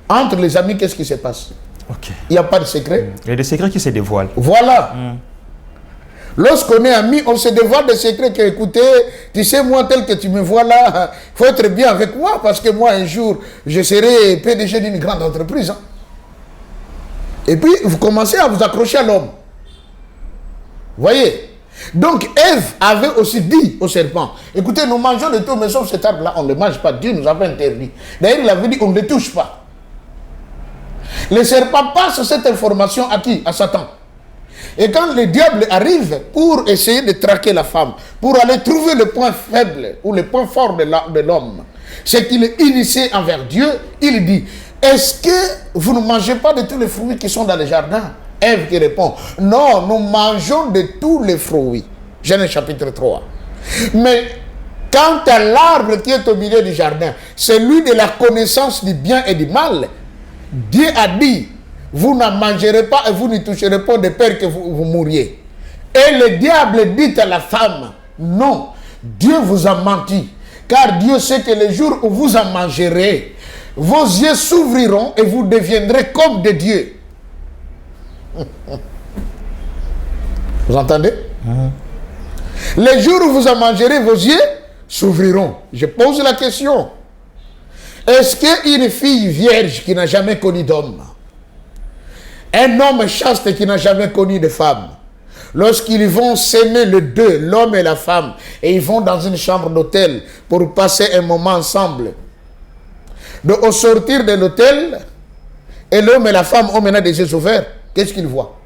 Entre les amis, qu'est-ce qui se passe? Okay. Il n'y a pas de secret. Il y a des secrets qui se dévoilent. Voilà. Lorsqu'on est amis, on se dévoile des secrets que, écoutez, tu sais, moi, tel que tu me vois là, il faut être bien avec moi parce que moi, un jour, je serai PDG d'une grande entreprise. Hein. Et puis, vous commencez à vous accrocher à l'homme. Voyez? Donc, Ève avait aussi dit au serpent, écoutez, nous mangeons de tout, mais sauf cet arbre-là, on ne le mange pas. Dieu nous avait interdit. D'ailleurs, il avait dit, on ne le touche pas. Le serpent passe cette information à qui? À Satan. Et quand le diable arrive pour essayer de traquer la femme, pour aller trouver le point faible ou le point fort de l'homme, c'est qu'il est initié envers Dieu, il dit, est-ce que vous ne mangez pas de tous les fruits qui sont dans le jardin? Ève qui répond, non, nous mangeons de tous les fruits. Genèse chapitre 3. Mais quant à l'arbre qui est au milieu du jardin, celui de la connaissance du bien et du mal, Dieu a dit, vous n'en mangerez pas et vous ne toucherez pas de peur que vous mouriez. Et le diable dit à la femme, non, Dieu vous a menti, car Dieu sait que le jour où vous en mangerez, vos yeux s'ouvriront et vous deviendrez comme des dieux. Vous entendez? Le jour où vous en mangerez, vos yeux s'ouvriront. Je pose la question. Est-ce qu'une fille vierge qui n'a jamais connu d'homme, un homme chaste qui n'a jamais connu de femme, lorsqu'ils vont s'aimer les deux, l'homme et la femme, et ils vont dans une chambre d'hôtel pour passer un moment ensemble, au sortir de l'hôtel, et l'homme et la femme ont maintenant des yeux ouverts, qu'est-ce qu'ils voient?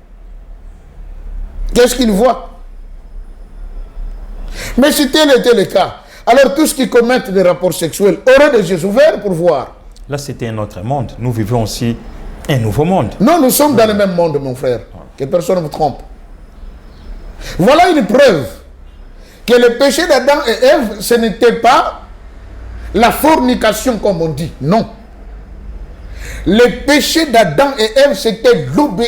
Qu'est-ce qu'ils voient? Mais si tel était le cas, alors tous qui commettent des rapports sexuels auraient des yeux ouverts pour voir. Là, c'était un autre monde. Nous vivons aussi un nouveau monde. Non, nous sommes dans le même monde, mon frère. Que personne ne vous trompe. Voilà une preuve que le péché d'Adam et Ève, ce n'était pas la fornication comme on dit. Non. Le péché d'Adam et Ève, c'était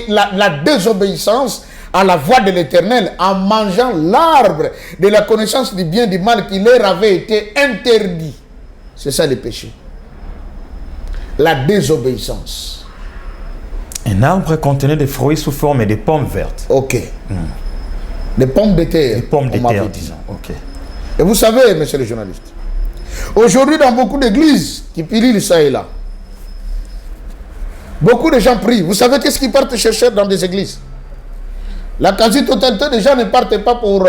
la désobéissance à la voix de l'Éternel en mangeant l'arbre de la connaissance du bien et du mal qui leur avait été interdit. C'est ça le péché. La désobéissance. Un arbre contenait des fruits sous forme de pommes vertes. Ok. Des pommes de terre. Des pommes de on m'avait terre, dit. disons. Ok. Et vous savez, monsieur le journaliste, aujourd'hui, dans beaucoup d'églises qui pilent ça et là, beaucoup de gens prient. Vous savez qu'est-ce qu'ils partent chercher dans des églises? La quasi-totalité des gens ne partent pas pour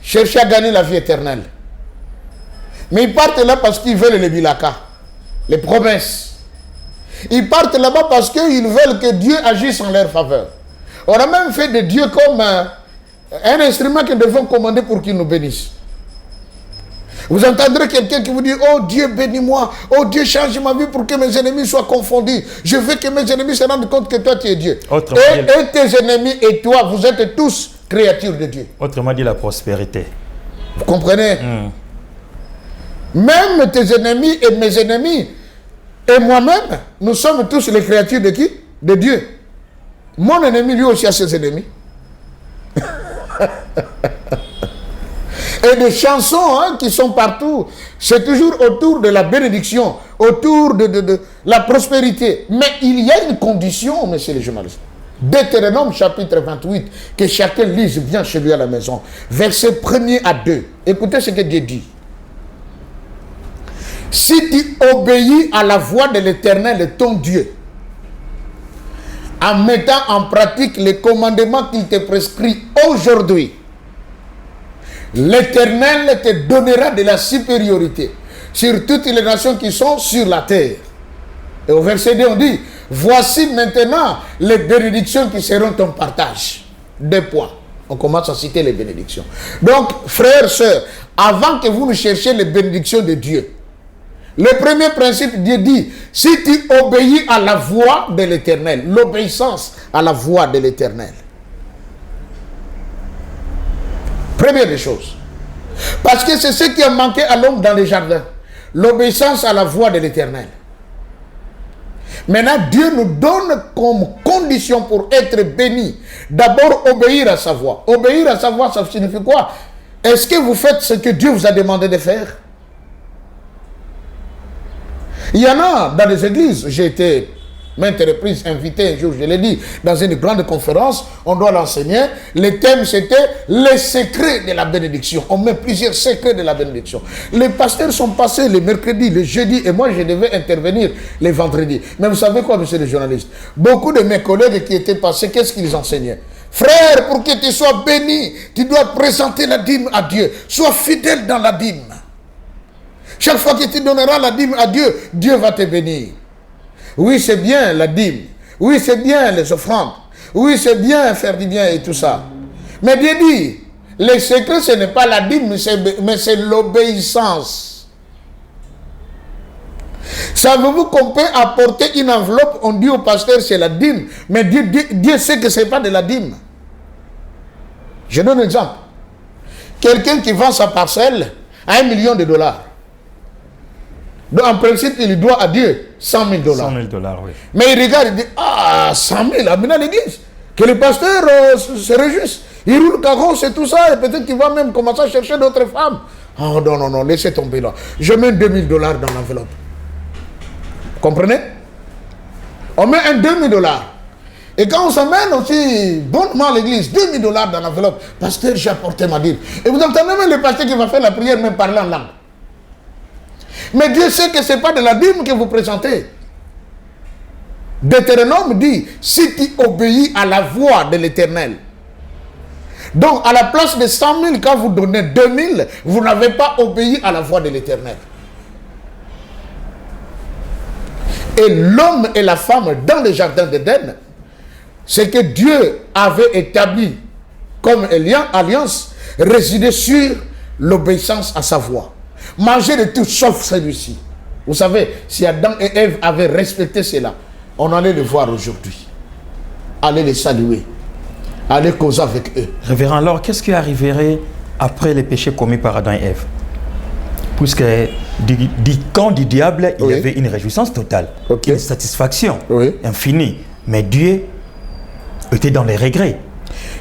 chercher à gagner la vie éternelle. Mais ils partent là parce qu'ils veulent les bilaka, les promesses. Ils partent là-bas parce qu'ils veulent que Dieu agisse en leur faveur. On a même fait de Dieu comme un instrument que nous devons commander pour qu'il nous bénisse. Vous entendrez quelqu'un qui vous dit: oh Dieu, bénis-moi, oh Dieu, change ma vie pour que mes ennemis soient confondus. Je veux que mes ennemis se rendent compte que toi tu es Dieu. Et tes ennemis et toi, vous êtes tous créatures de Dieu. Autrement dit, la prospérité. Vous comprenez? Même tes ennemis et mes ennemis et moi-même, nous sommes tous les créatures de qui? De Dieu. Mon ennemi, lui aussi, a ses ennemis. Et des chansons qui sont partout, c'est toujours autour de la bénédiction, autour de la prospérité. Mais il y a une condition, messieurs les journalistes. Deutéronome chapitre 28, que chacun lise bien chez lui à la maison. Verset 1er à 2. Écoutez ce que Dieu dit. Si tu obéis à la voix de l'Éternel, ton Dieu, en mettant en pratique les commandements qu'il te prescrit aujourd'hui, l'Éternel te donnera de la supériorité sur toutes les nations qui sont sur la terre. Et au verset 2, on dit: voici maintenant les bénédictions qui seront ton partage. 2 points. On commence à citer les bénédictions. Donc, frères, sœurs, avant que vous ne cherchiez les bénédictions de Dieu, le premier principe, Dieu dit: si tu obéis à la voix de l'Éternel, l'obéissance à la voix de l'Éternel. Première des choses. Parce que c'est ce qui a manqué à l'homme dans les jardins. L'obéissance à la voix de l'Éternel. Maintenant, Dieu nous donne comme condition pour être béni, d'abord obéir à sa voix. Obéir à sa voix, ça signifie quoi? Est-ce que vous faites ce que Dieu vous a demandé de faire? Il y en a dans les églises. J'ai été maintes reprises invité un jour, je l'ai dit, dans une grande conférence, on doit l'enseigner. Le thème c'était les secrets de la bénédiction. On met plusieurs secrets de la bénédiction. Les pasteurs sont passés les mercredis, les jeudis, et moi je devais intervenir les vendredis. Mais vous savez quoi, monsieur le journaliste? Beaucoup de mes collègues qui étaient passés, qu'est-ce qu'ils enseignaient? Frère, pour que tu sois béni, tu dois présenter la dîme à Dieu. Sois fidèle dans la dîme. Chaque fois que tu donneras la dîme à Dieu, Dieu va te bénir. Oui, c'est bien la dîme. Oui, c'est bien les offrandes. Oui, c'est bien faire du bien et tout ça. Mais Dieu dit, le secret, ce n'est pas la dîme, mais c'est l'obéissance. Savez-vous qu'on peut apporter une enveloppe, on dit au pasteur c'est la dîme, mais Dieu sait que ce n'est pas de la dîme. Je donne un exemple. Quelqu'un qui vend sa parcelle à $1 million. Donc, en principe, il doit à Dieu $100 000. $100 000, oui. Mais il regarde, il dit: ah, 100 000, amène à l'église. Que le pasteur se réjouisse. Il roule carrosse et tout ça, et peut-être qu'il va même commencer à chercher d'autres femmes. Oh non, non, non, laissez tomber là. Je mets $2 000 dans l'enveloppe. Comprenez? On met un $2 000. Et quand on s'amène aussi bonnement à l'église, $2 000 dans l'enveloppe, pasteur, j'ai apporté ma dîme. Et vous entendez même le pasteur qui va faire la prière, même parler en langue. Mais Dieu sait que ce n'est pas de la dîme que vous présentez. Deutéronome dit: si tu obéis à la voix de l'Éternel. Donc, à la place de 100 000, quand vous donnez 2 000, vous n'avez pas obéi à la voix de l'Éternel. Et l'homme et la femme dans le jardin d'Éden, c'est que Dieu avait établi comme alliance, résider sur l'obéissance à sa voix. Manger de tout sauf celui-ci. Vous savez, si Adam et Ève avaient respecté cela, on allait le voir aujourd'hui. Allez les saluer. Allez causer avec eux. Révérend, alors, qu'est-ce qui arriverait après les péchés commis par Adam et Ève? Puisque du camp du diable, il y avait une réjouissance totale, une satisfaction infinie. Mais Dieu était dans les regrets.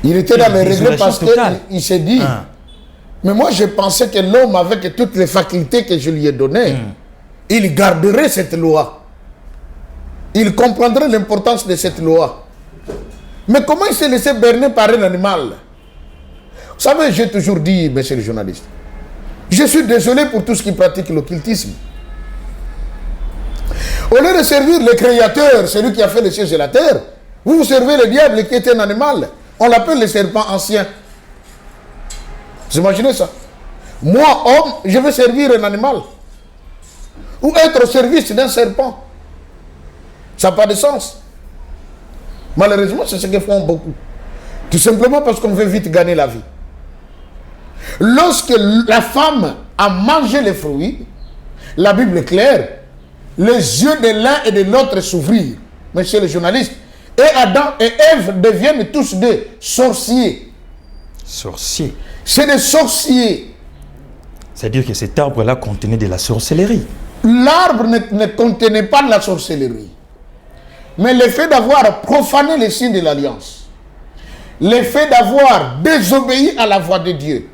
Il était dans les regrets parce qu'il s'est dit... Mais moi, je pensais que l'homme, avec toutes les facultés que je lui ai données, il garderait cette loi. il comprendrait l'importance de cette loi. Mais comment il s'est laissé berner par un animal? Vous savez, j'ai toujours dit, monsieur le journaliste, je suis désolé pour tous qui pratiquent l'occultisme. Au lieu de servir le Créateur, celui qui a fait les cieux et la terre, vous servez le diable qui est un animal. On l'appelle le serpent ancien. Vous imaginez ça? Moi, homme, je veux servir un animal. Ou être au service d'un serpent. Ça n'a pas de sens. Malheureusement, c'est ce que font beaucoup. Tout simplement parce qu'on veut vite gagner la vie. Lorsque la femme a mangé les fruits, la Bible est claire, les yeux de l'un et de l'autre s'ouvrirent. Monsieur le journaliste, et Adam et Ève deviennent tous deux sorciers. Sorciers. C'est des sorciers. C'est-à-dire que cet arbre-là contenait de la sorcellerie. L'arbre ne contenait pas de la sorcellerie. Mais le fait d'avoir profané les signes de l'alliance, le fait d'avoir désobéi à la voix de Dieu,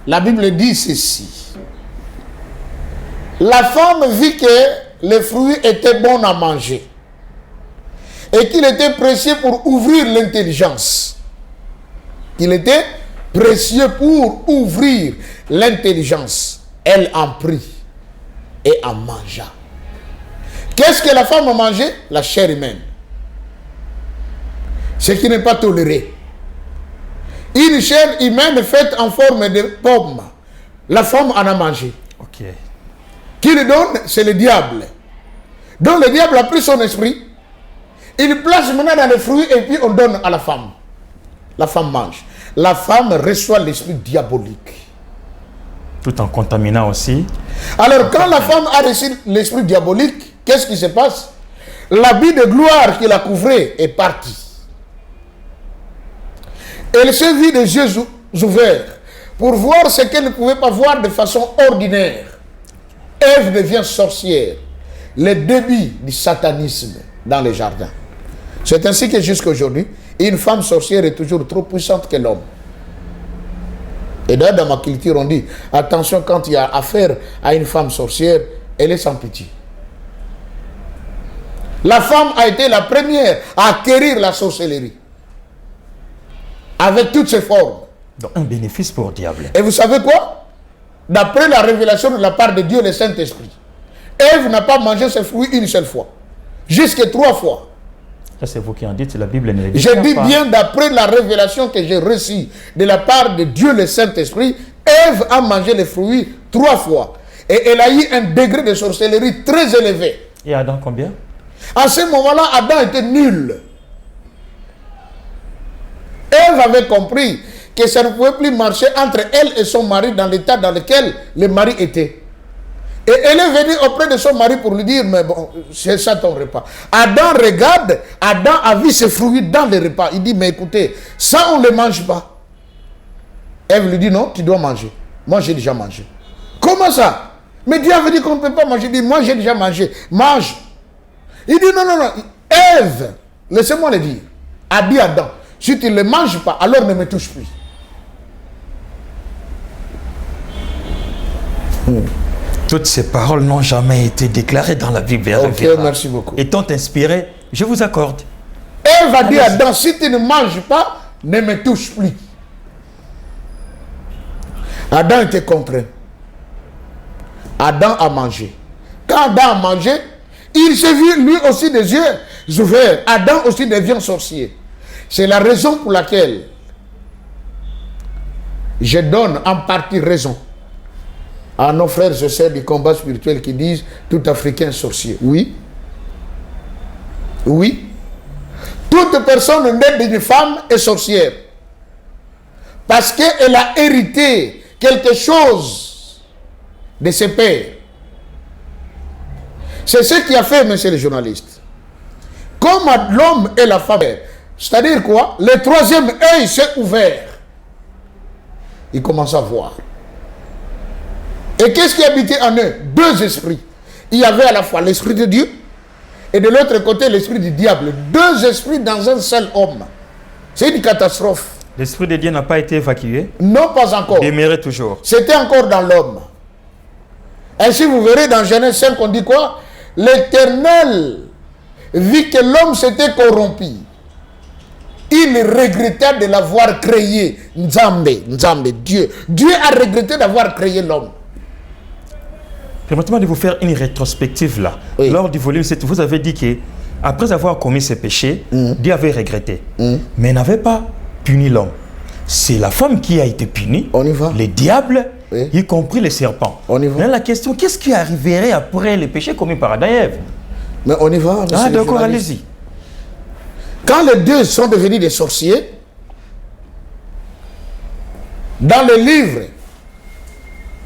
la Bible dit ceci. La femme vit que les fruits étaient bons à manger et qu'il était précieux pour ouvrir l'intelligence. Il était précieux pour ouvrir l'intelligence. Elle en prit et en mangea. Qu'est-ce que la femme a mangé? La chair humaine. Ce qui n'est pas toléré. Une chair humaine faite en forme de pomme. La femme en a mangé. Ok. Qui le donne? C'est le diable. Donc le diable a pris son esprit. Il place maintenant dans les fruits et puis on donne à la femme. La femme mange. La femme reçoit l'esprit diabolique. Tout en contaminant aussi. Alors quand la femme a reçu l'esprit diabolique, qu'est-ce qui se passe? L'habit de gloire qui la couvrait est parti. Elle se vit des yeux ouverts pour voir ce qu'elle ne pouvait pas voir de façon ordinaire. Ève devient sorcière. Le début du satanisme dans les jardins. C'est ainsi que jusqu'à aujourd'hui, une femme sorcière est toujours trop puissante que l'homme. Et d'ailleurs, dans ma culture, on dit, attention, quand il y a affaire à une femme sorcière, elle est sans pitié. La femme a été la première à acquérir la sorcellerie. Avec toutes ses formes. Donc un bénéfice pour le diable. Et vous savez quoi? D'après la révélation de la part de Dieu, le Saint-Esprit, Ève n'a pas mangé ses fruits une seule fois. Jusqu'à 3 fois. Ça, c'est vous qui en dites, la Bible ne le dit Je dis pas. bien d'après la révélation que j'ai reçue de la part de Dieu, le Saint-Esprit, Ève a mangé les fruits 3 fois. Et elle a eu un degré de sorcellerie très élevé. Et Adam, combien? À ce moment-là, Adam était nul. Ève avait compris que ça ne pouvait plus marcher entre elle et son mari dans l'état dans lequel le mari était. Et elle est venue auprès de son mari pour lui dire, mais bon, c'est ça ton repas. Adam regarde, Adam a vu ses fruits dans le repas. Il dit, mais écoutez, ça on ne le mange pas. Ève lui dit, non, tu dois manger. Moi j'ai déjà mangé. Comment ça? Mais Dieu avait dit qu'on ne peut pas manger. Il dit, moi j'ai déjà mangé. Mange. Il dit, non, non, non. Ève, laissez-moi le dire, a dit Adam, si tu ne le manges pas, alors ne me touche plus. Toutes ces paroles n'ont jamais été déclarées dans la Bible. Ok, merci beaucoup. Étant inspiré, je vous accorde. Ève a dit à Adam, si tu ne manges pas, ne me touche plus. Adam était contraint. Adam a mangé. Quand Adam a mangé, il s'est vu lui aussi des yeux ouverts. Adam aussi devient sorcier. C'est la raison pour laquelle je donne en partie raison à nos frères et sœurs du combat spirituel qui disent tout Africain sorcier. Oui. Oui. Toute personne née d'une femme est sorcière. Parce qu'elle a hérité quelque chose de ses pères. C'est ce qui a fait, monsieur le journaliste. Comme l'homme et la femme, c'est-à-dire quoi? Le troisième œil s'est ouvert. Il commence à voir. Et qu'est-ce qui habitait en eux? 2 esprits. Il y avait à la fois l'esprit de Dieu et de l'autre côté l'esprit du diable. 2 esprits dans un seul homme. C'est une catastrophe. L'esprit de Dieu n'a pas été évacué? Non, pas encore. Demeurait toujours. C'était encore dans l'homme. Ainsi, vous verrez dans Genèse 5, on dit quoi? L'Éternel vit que l'homme s'était corrompu, il regrettait de l'avoir créé. Nzambe, Dieu. Dieu a regretté d'avoir créé l'homme. Permettez-moi de vous faire une rétrospective là. Oui. Lors du volume 7, vous avez dit que après avoir commis ses péchés, Dieu avait regretté, mais n'avait pas puni l'homme. C'est la femme qui a été punie, On y va. les diables, Oui. y compris les serpents. On y va. Mais la question, qu'est-ce qui arriverait après les péchés commis par Adam et Ève? Mais on y va. monsieur Ah le d'accord, journaliste. allez-y. Quand les deux sont devenus des sorciers, dans le livre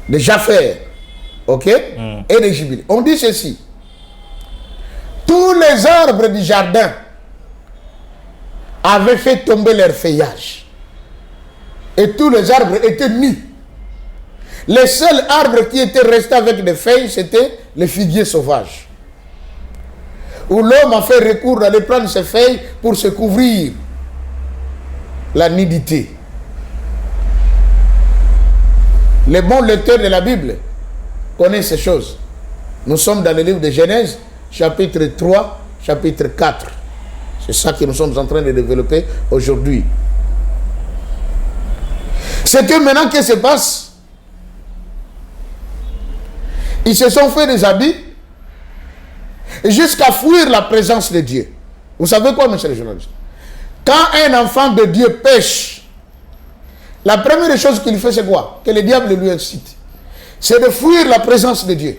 de Japhet, ok, et de Jubilé, on dit ceci. Tous les arbres du jardin avaient fait tomber leur feuillage. Et tous les arbres étaient nus. Les seuls arbres qui étaient restés avec des feuilles, c'était les figuiers sauvages. Où l'homme a fait recours d'aller prendre ses feuilles pour se couvrir la nudité. Les bons lecteurs de la Bible connaissent ces choses. Nous sommes dans le livre de Genèse, chapitre 3, chapitre 4. C'est ça que nous sommes en train de développer aujourd'hui. C'est que maintenant, qu'est-ce qui se passe? Ils se sont fait des habits jusqu'à fuir la présence de Dieu. Vous savez quoi, monsieur le journaliste? Quand un enfant de Dieu pêche, la première chose qu'il fait, c'est quoi? Que le diable lui incite. C'est de fuir la présence de Dieu.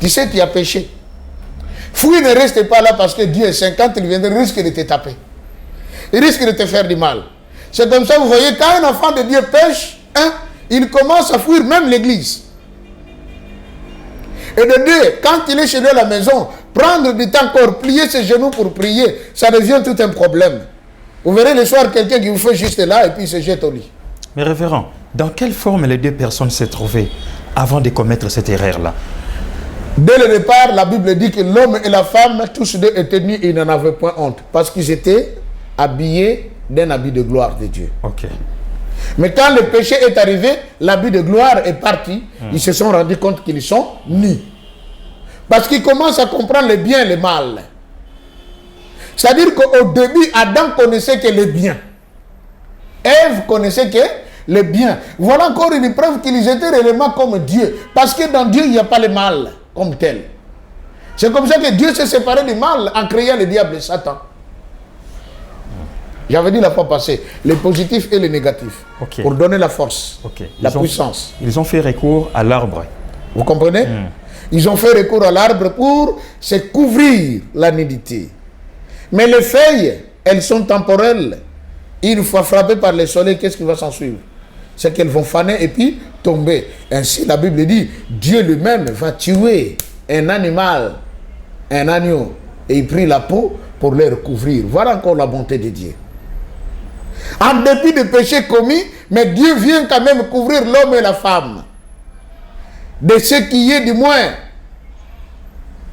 Tu sais, tu as péché. Fuis, ne reste pas là parce que Dieu est 50, il viendra, risque de te taper. Il risque de te faire du mal. C'est comme ça, vous voyez, quand un enfant de Dieu pêche, il commence à fuir même l'église. Et de deux, quand il est chez lui à la maison, prendre du temps pour plier ses genoux pour prier, ça devient tout un problème. Vous verrez le soir quelqu'un qui vous fait juste là et puis il se jette au lit. Mais révérend, dans quelle forme les deux personnes s'est trouvées avant de commettre cette erreur-là? Dès le départ, la Bible dit que l'homme et la femme, tous deux étaient nus et ils n'en avaient point honte. Parce qu'ils étaient habillés d'un habit de gloire de Dieu. Ok. Mais quand le péché est arrivé, l'habit de gloire est parti. Ils se sont rendus compte qu'ils sont nus. Parce qu'ils commencent à comprendre le bien et le mal. C'est-à-dire qu'au début, Adam connaissait que le bien. Ève connaissait que le bien. Voilà encore une preuve qu'ils étaient réellement comme Dieu. Parce que dans Dieu, il n'y a pas le mal comme tel. C'est comme ça que Dieu s'est séparé du mal en créant le diable et Satan. J'avais dit la fois passée, le positif et le négatif. Ok. Pour donner la force, Ok. la puissance. Ils ont fait recours à l'arbre. Vous comprenez? Ils ont fait recours à l'arbre pour se couvrir la nudité. Mais les feuilles, elles sont temporelles. Une fois frappées par le soleil, qu'est-ce qui va s'en suivre? C'est qu'elles vont faner et puis tomber. Ainsi, la Bible dit, Dieu lui-même va tuer un animal, un agneau, et il prit la peau pour les recouvrir. Voilà encore la bonté de Dieu. En dépit des péchés commis, mais Dieu vient quand même couvrir l'homme et la femme. De ce qui est du moins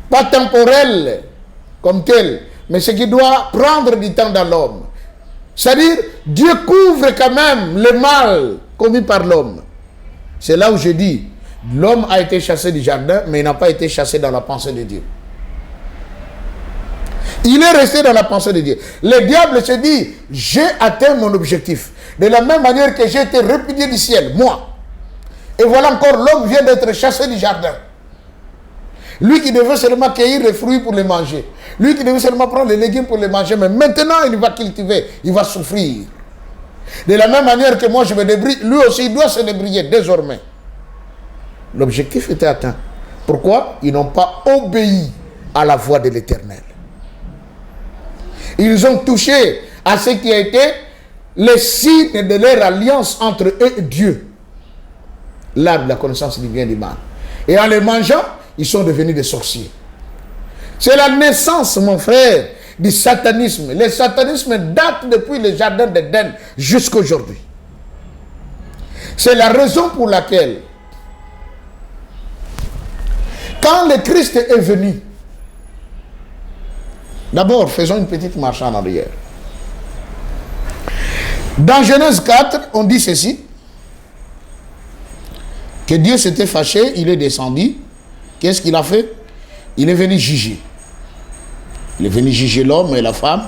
pas temporel comme tel, mais ce qui doit prendre du temps dans l'homme. C'est-à-dire, Dieu couvre quand même le mal commis par l'homme. C'est là où je dis, l'homme a été chassé du jardin, mais il n'a pas été chassé dans la pensée de Dieu. Il est resté dans la pensée de Dieu. Le diable se dit, j'ai atteint mon objectif. De la même manière que j'ai été répudié du ciel, moi. Et voilà encore, l'homme vient d'être chassé du jardin. Lui qui devait seulement cueillir les fruits pour les manger. Lui qui devait seulement prendre les légumes pour les manger. Mais maintenant, il va cultiver. Il va souffrir. De la même manière que moi, je me débrouille, lui aussi, il doit se débrouiller désormais. L'objectif était atteint. Pourquoi? Ils n'ont pas obéi à la voix de l'Éternel. Ils ont touché à ce qui a été le signe de leur alliance entre eux et Dieu. L'arbre de la connaissance du bien et du mal. Et en les mangeant, ils sont devenus des sorciers. C'est la naissance, mon frère, du satanisme. Le satanisme date depuis le jardin d'Éden jusqu'à aujourd'hui. C'est la raison pour laquelle, quand le Christ est venu, d'abord, faisons une petite marche en arrière. Dans Genèse 4, on dit ceci, que Dieu s'était fâché, il est descendu. Qu'est-ce qu'il a fait? Il est venu juger. Il est venu juger l'homme et la femme,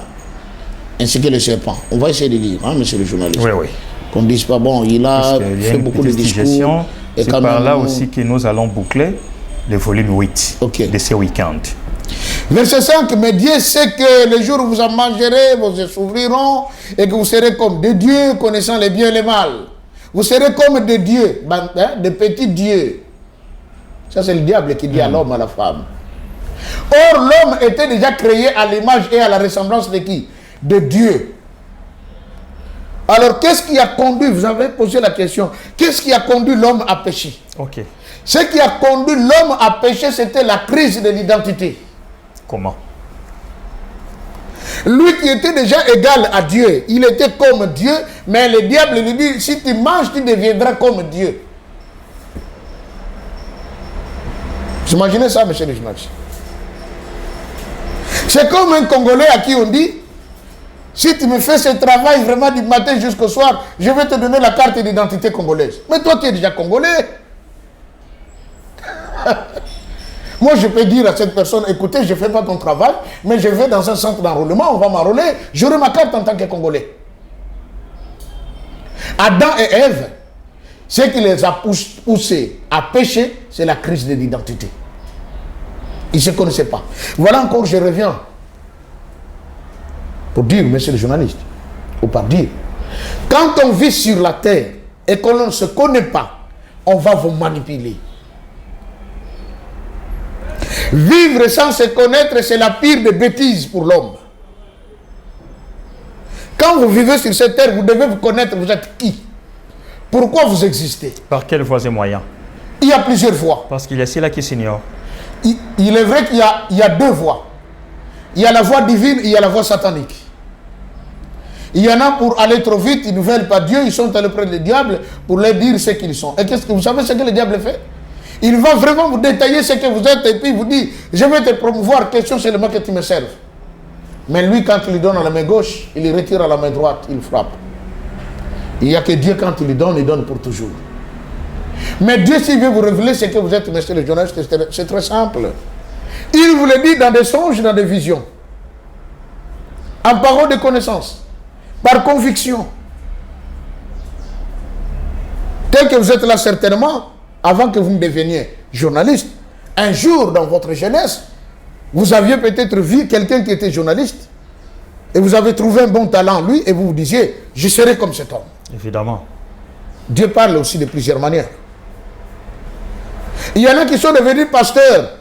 ainsi que le serpent. On va essayer de lire, hein, monsieur le journaliste. Oui, oui. Qu'on ne dise pas, bon, il a fait beaucoup de discours. C'est par là aussi que nous allons boucler le volume 8 de ce week-end. Verset 5, mais Dieu sait que le jour où vous en mangerez, vous s'ouvriront et que vous serez comme des dieux connaissant les biens et les mal. Vous serez comme des dieux, des petits dieux. Ça, c'est le diable qui dit à l'homme, à la femme. Or, l'homme était déjà créé à l'image et à la ressemblance de qui? De Dieu. Alors, qu'est-ce qui a conduit, vous avez posé la question, qu'est-ce qui a conduit l'homme à pécher? Ce qui a conduit l'homme à pécher, c'était la crise de l'identité. Comment? Lui qui était déjà égal à Dieu, il était comme Dieu, mais le diable lui dit, si tu manges, tu deviendras comme Dieu. Vous imaginez ça, monsieur le journaliste? C'est comme un Congolais à qui on dit, si tu me fais ce travail vraiment du matin jusqu'au soir, je vais te donner la carte d'identité congolaise. Mais toi, tu es déjà Congolais. Moi, je peux dire à cette personne, écoutez, je ne fais pas ton travail, mais je vais dans un centre d'enrôlement, on va m'enrôler, j'aurai ma carte en tant que Congolais. Adam et Ève, ce qui les a poussés à pécher, c'est la crise de l'identité. Ils ne se connaissaient pas. Voilà encore, je reviens pour dire, monsieur le journaliste, ou par dire, quand on vit sur la terre et qu'on ne se connaît pas, on va vous manipuler. Vivre sans se connaître, c'est la pire des bêtises pour l'homme. Quand vous vivez sur cette terre, vous devez vous connaître, vous êtes qui? Pourquoi vous existez? Par quelle voie et moyen? Il y a plusieurs voies. Parce qu'il y a ceux-là qui s'ignorent. Il est vrai qu'il y a deux voies. Il y a la voie divine et il y a la voie satanique. Il y en a pour aller trop vite, ils ne veulent pas Dieu, ils sont allés près du diable pour leur dire ce qu'ils sont. Et qu'est-ce que vous savez ce que le diable fait? Il va vraiment vous détailler ce que vous êtes et puis vous dit, je vais te promouvoir, question seulement que tu me serves. Mais lui, quand il lui donne à la main gauche, il lui retire à la main droite, il frappe. Il n'y a que Dieu, quand il donne pour toujours. Mais Dieu, s'il veut vous révéler ce que vous êtes, monsieur le journaliste, c'est très simple. Il vous le dit dans des songes, dans des visions. En parole de connaissance. Par conviction. Tel que vous êtes là certainement, avant que vous ne deveniez journaliste, un jour dans votre jeunesse, vous aviez peut-être vu quelqu'un qui était journaliste et vous avez trouvé un bon talent en lui et vous vous disiez, je serai comme cet homme. Évidemment. Dieu parle aussi de plusieurs manières. Il y en a qui sont devenus pasteurs.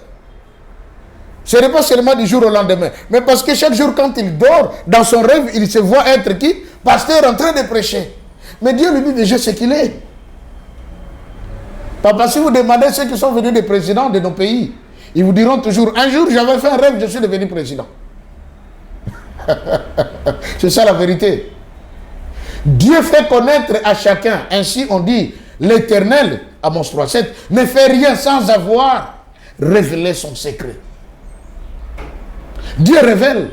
Ce n'est pas seulement du jour au lendemain, mais parce que chaque jour quand il dort, dans son rêve, il se voit être qui? Pasteur en train de prêcher. Mais Dieu lui dit déjà ce qu'il est. Papa, si vous demandez ceux qui sont venus des présidents de nos pays, ils vous diront toujours, un jour j'avais fait un rêve, je suis devenu président. C'est ça la vérité. Dieu fait connaître à chacun. Ainsi on dit, l'Éternel, Amos 3:7, ne fait rien sans avoir révélé son secret. Dieu révèle.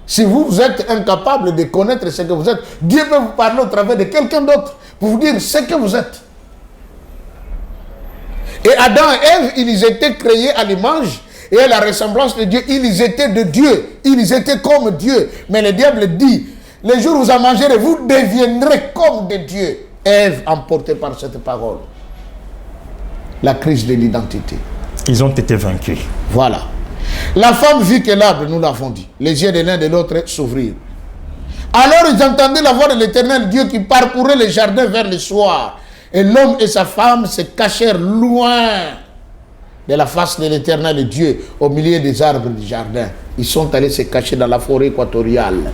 Si vous êtes incapable de connaître ce que vous êtes, Dieu peut vous parler au travers de quelqu'un d'autre pour vous dire ce que vous êtes. Et Adam et Ève, ils étaient créés à l'image et à la ressemblance de Dieu. Ils étaient de Dieu. Ils étaient comme Dieu. Mais le diable dit, les jours où vous en mangerez, vous deviendrez comme des dieux. Ève, emportée par cette parole. La crise de l'identité. Ils ont été vaincus. Voilà. La femme vit que l'arbre, nous l'avons dit, les yeux de l'un et de l'autre s'ouvrirent. Alors ils entendaient la voix de l'Éternel Dieu qui parcourait le jardin vers le soir. Et l'homme et sa femme se cachèrent loin de la face de l'Éternel Dieu, au milieu des arbres du jardin. Ils sont allés se cacher dans la forêt équatoriale.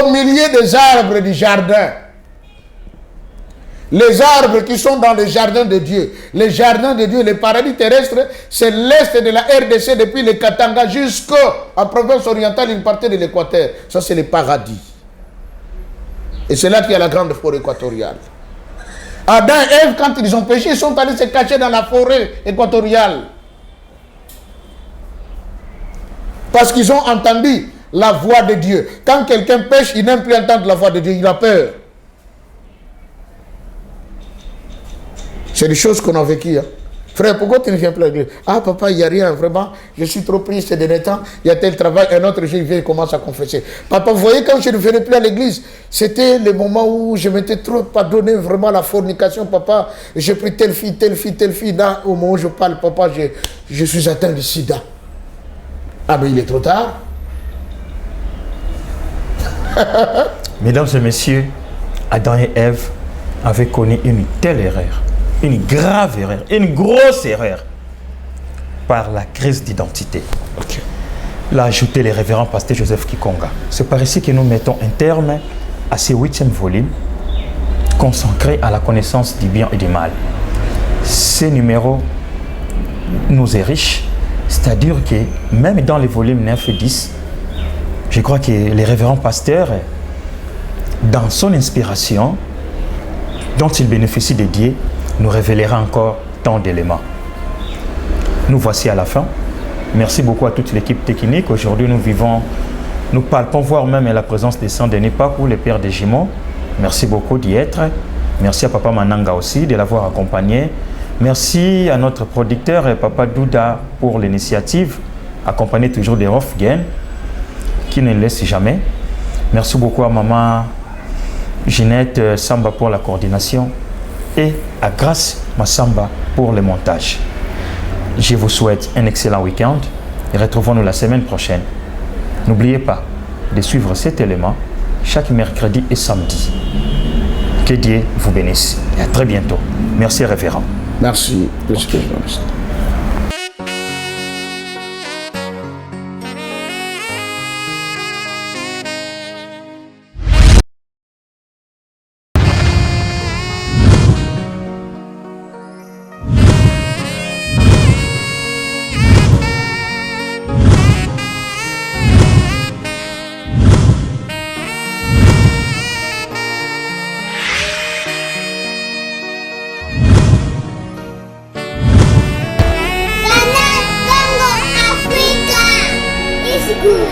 Au milieu des arbres du jardin. Les arbres qui sont dans les jardins de Dieu. Les jardins de Dieu, le paradis terrestre, c'est l'est de la RDC depuis le Katanga jusqu'en province orientale, une partie de l'Équateur. Ça, c'est le paradis. Et c'est là qu'il y a la grande forêt équatoriale. Adam et Ève, quand ils ont péché, ils sont allés se cacher dans la forêt équatoriale. Parce qu'ils ont entendu la voix de Dieu. Quand quelqu'un pêche, il n'aime plus entendre la voix de Dieu, il a peur. C'est des choses qu'on a vécues. Frère, pourquoi tu ne viens plus à l'église? Ah, papa, il n'y a rien, vraiment. Je suis trop pris ces derniers temps. Il y a tel travail. Un autre jour, il vient et commence à confesser. Papa, vous voyez, quand je ne venais plus à l'église, c'était le moment où je m'étais trop pardonné vraiment la fornication. Papa, j'ai pris telle fille, telle fille, telle fille. Là, au moment où je parle, papa, je suis atteint de sida. Ah, mais il est trop tard. Mesdames et messieurs, Adam et Ève avaient connu une telle erreur, une grave erreur, une grosse erreur, par la crise d'identité. L'a ajouté le révérend pasteur Joseph Kikonga. C'est par ici que nous mettons un terme à ce 8e volume consacré à la connaissance du bien et du mal. Ce numéro nous est riche, c'est-à-dire que même dans les volumes 9 et 10, je crois que le révérend pasteur, dans son inspiration, dont il bénéficie de Dieu, nous révélera encore tant d'éléments. Nous voici à la fin. Merci beaucoup à toute l'équipe technique. Aujourd'hui, nous palpons, voire même la présence de Saint-Denis Pakou, le père des jumeaux. Merci beaucoup d'y être. Merci à Papa Mananga aussi de l'avoir accompagné. Merci à notre producteur, Papa Douda, pour l'initiative, accompagné toujours de Rofgen, qui ne laisse jamais. Merci beaucoup à Maman Ginette Samba pour la coordination et à Grâce Massamba pour le montage. Je vous souhaite un excellent week-end et retrouvons-nous la semaine prochaine. N'oubliez pas de suivre cet élément chaque mercredi et samedi. Que Dieu vous bénisse et à très bientôt. Merci révérend. Merci, monsieur le journaliste.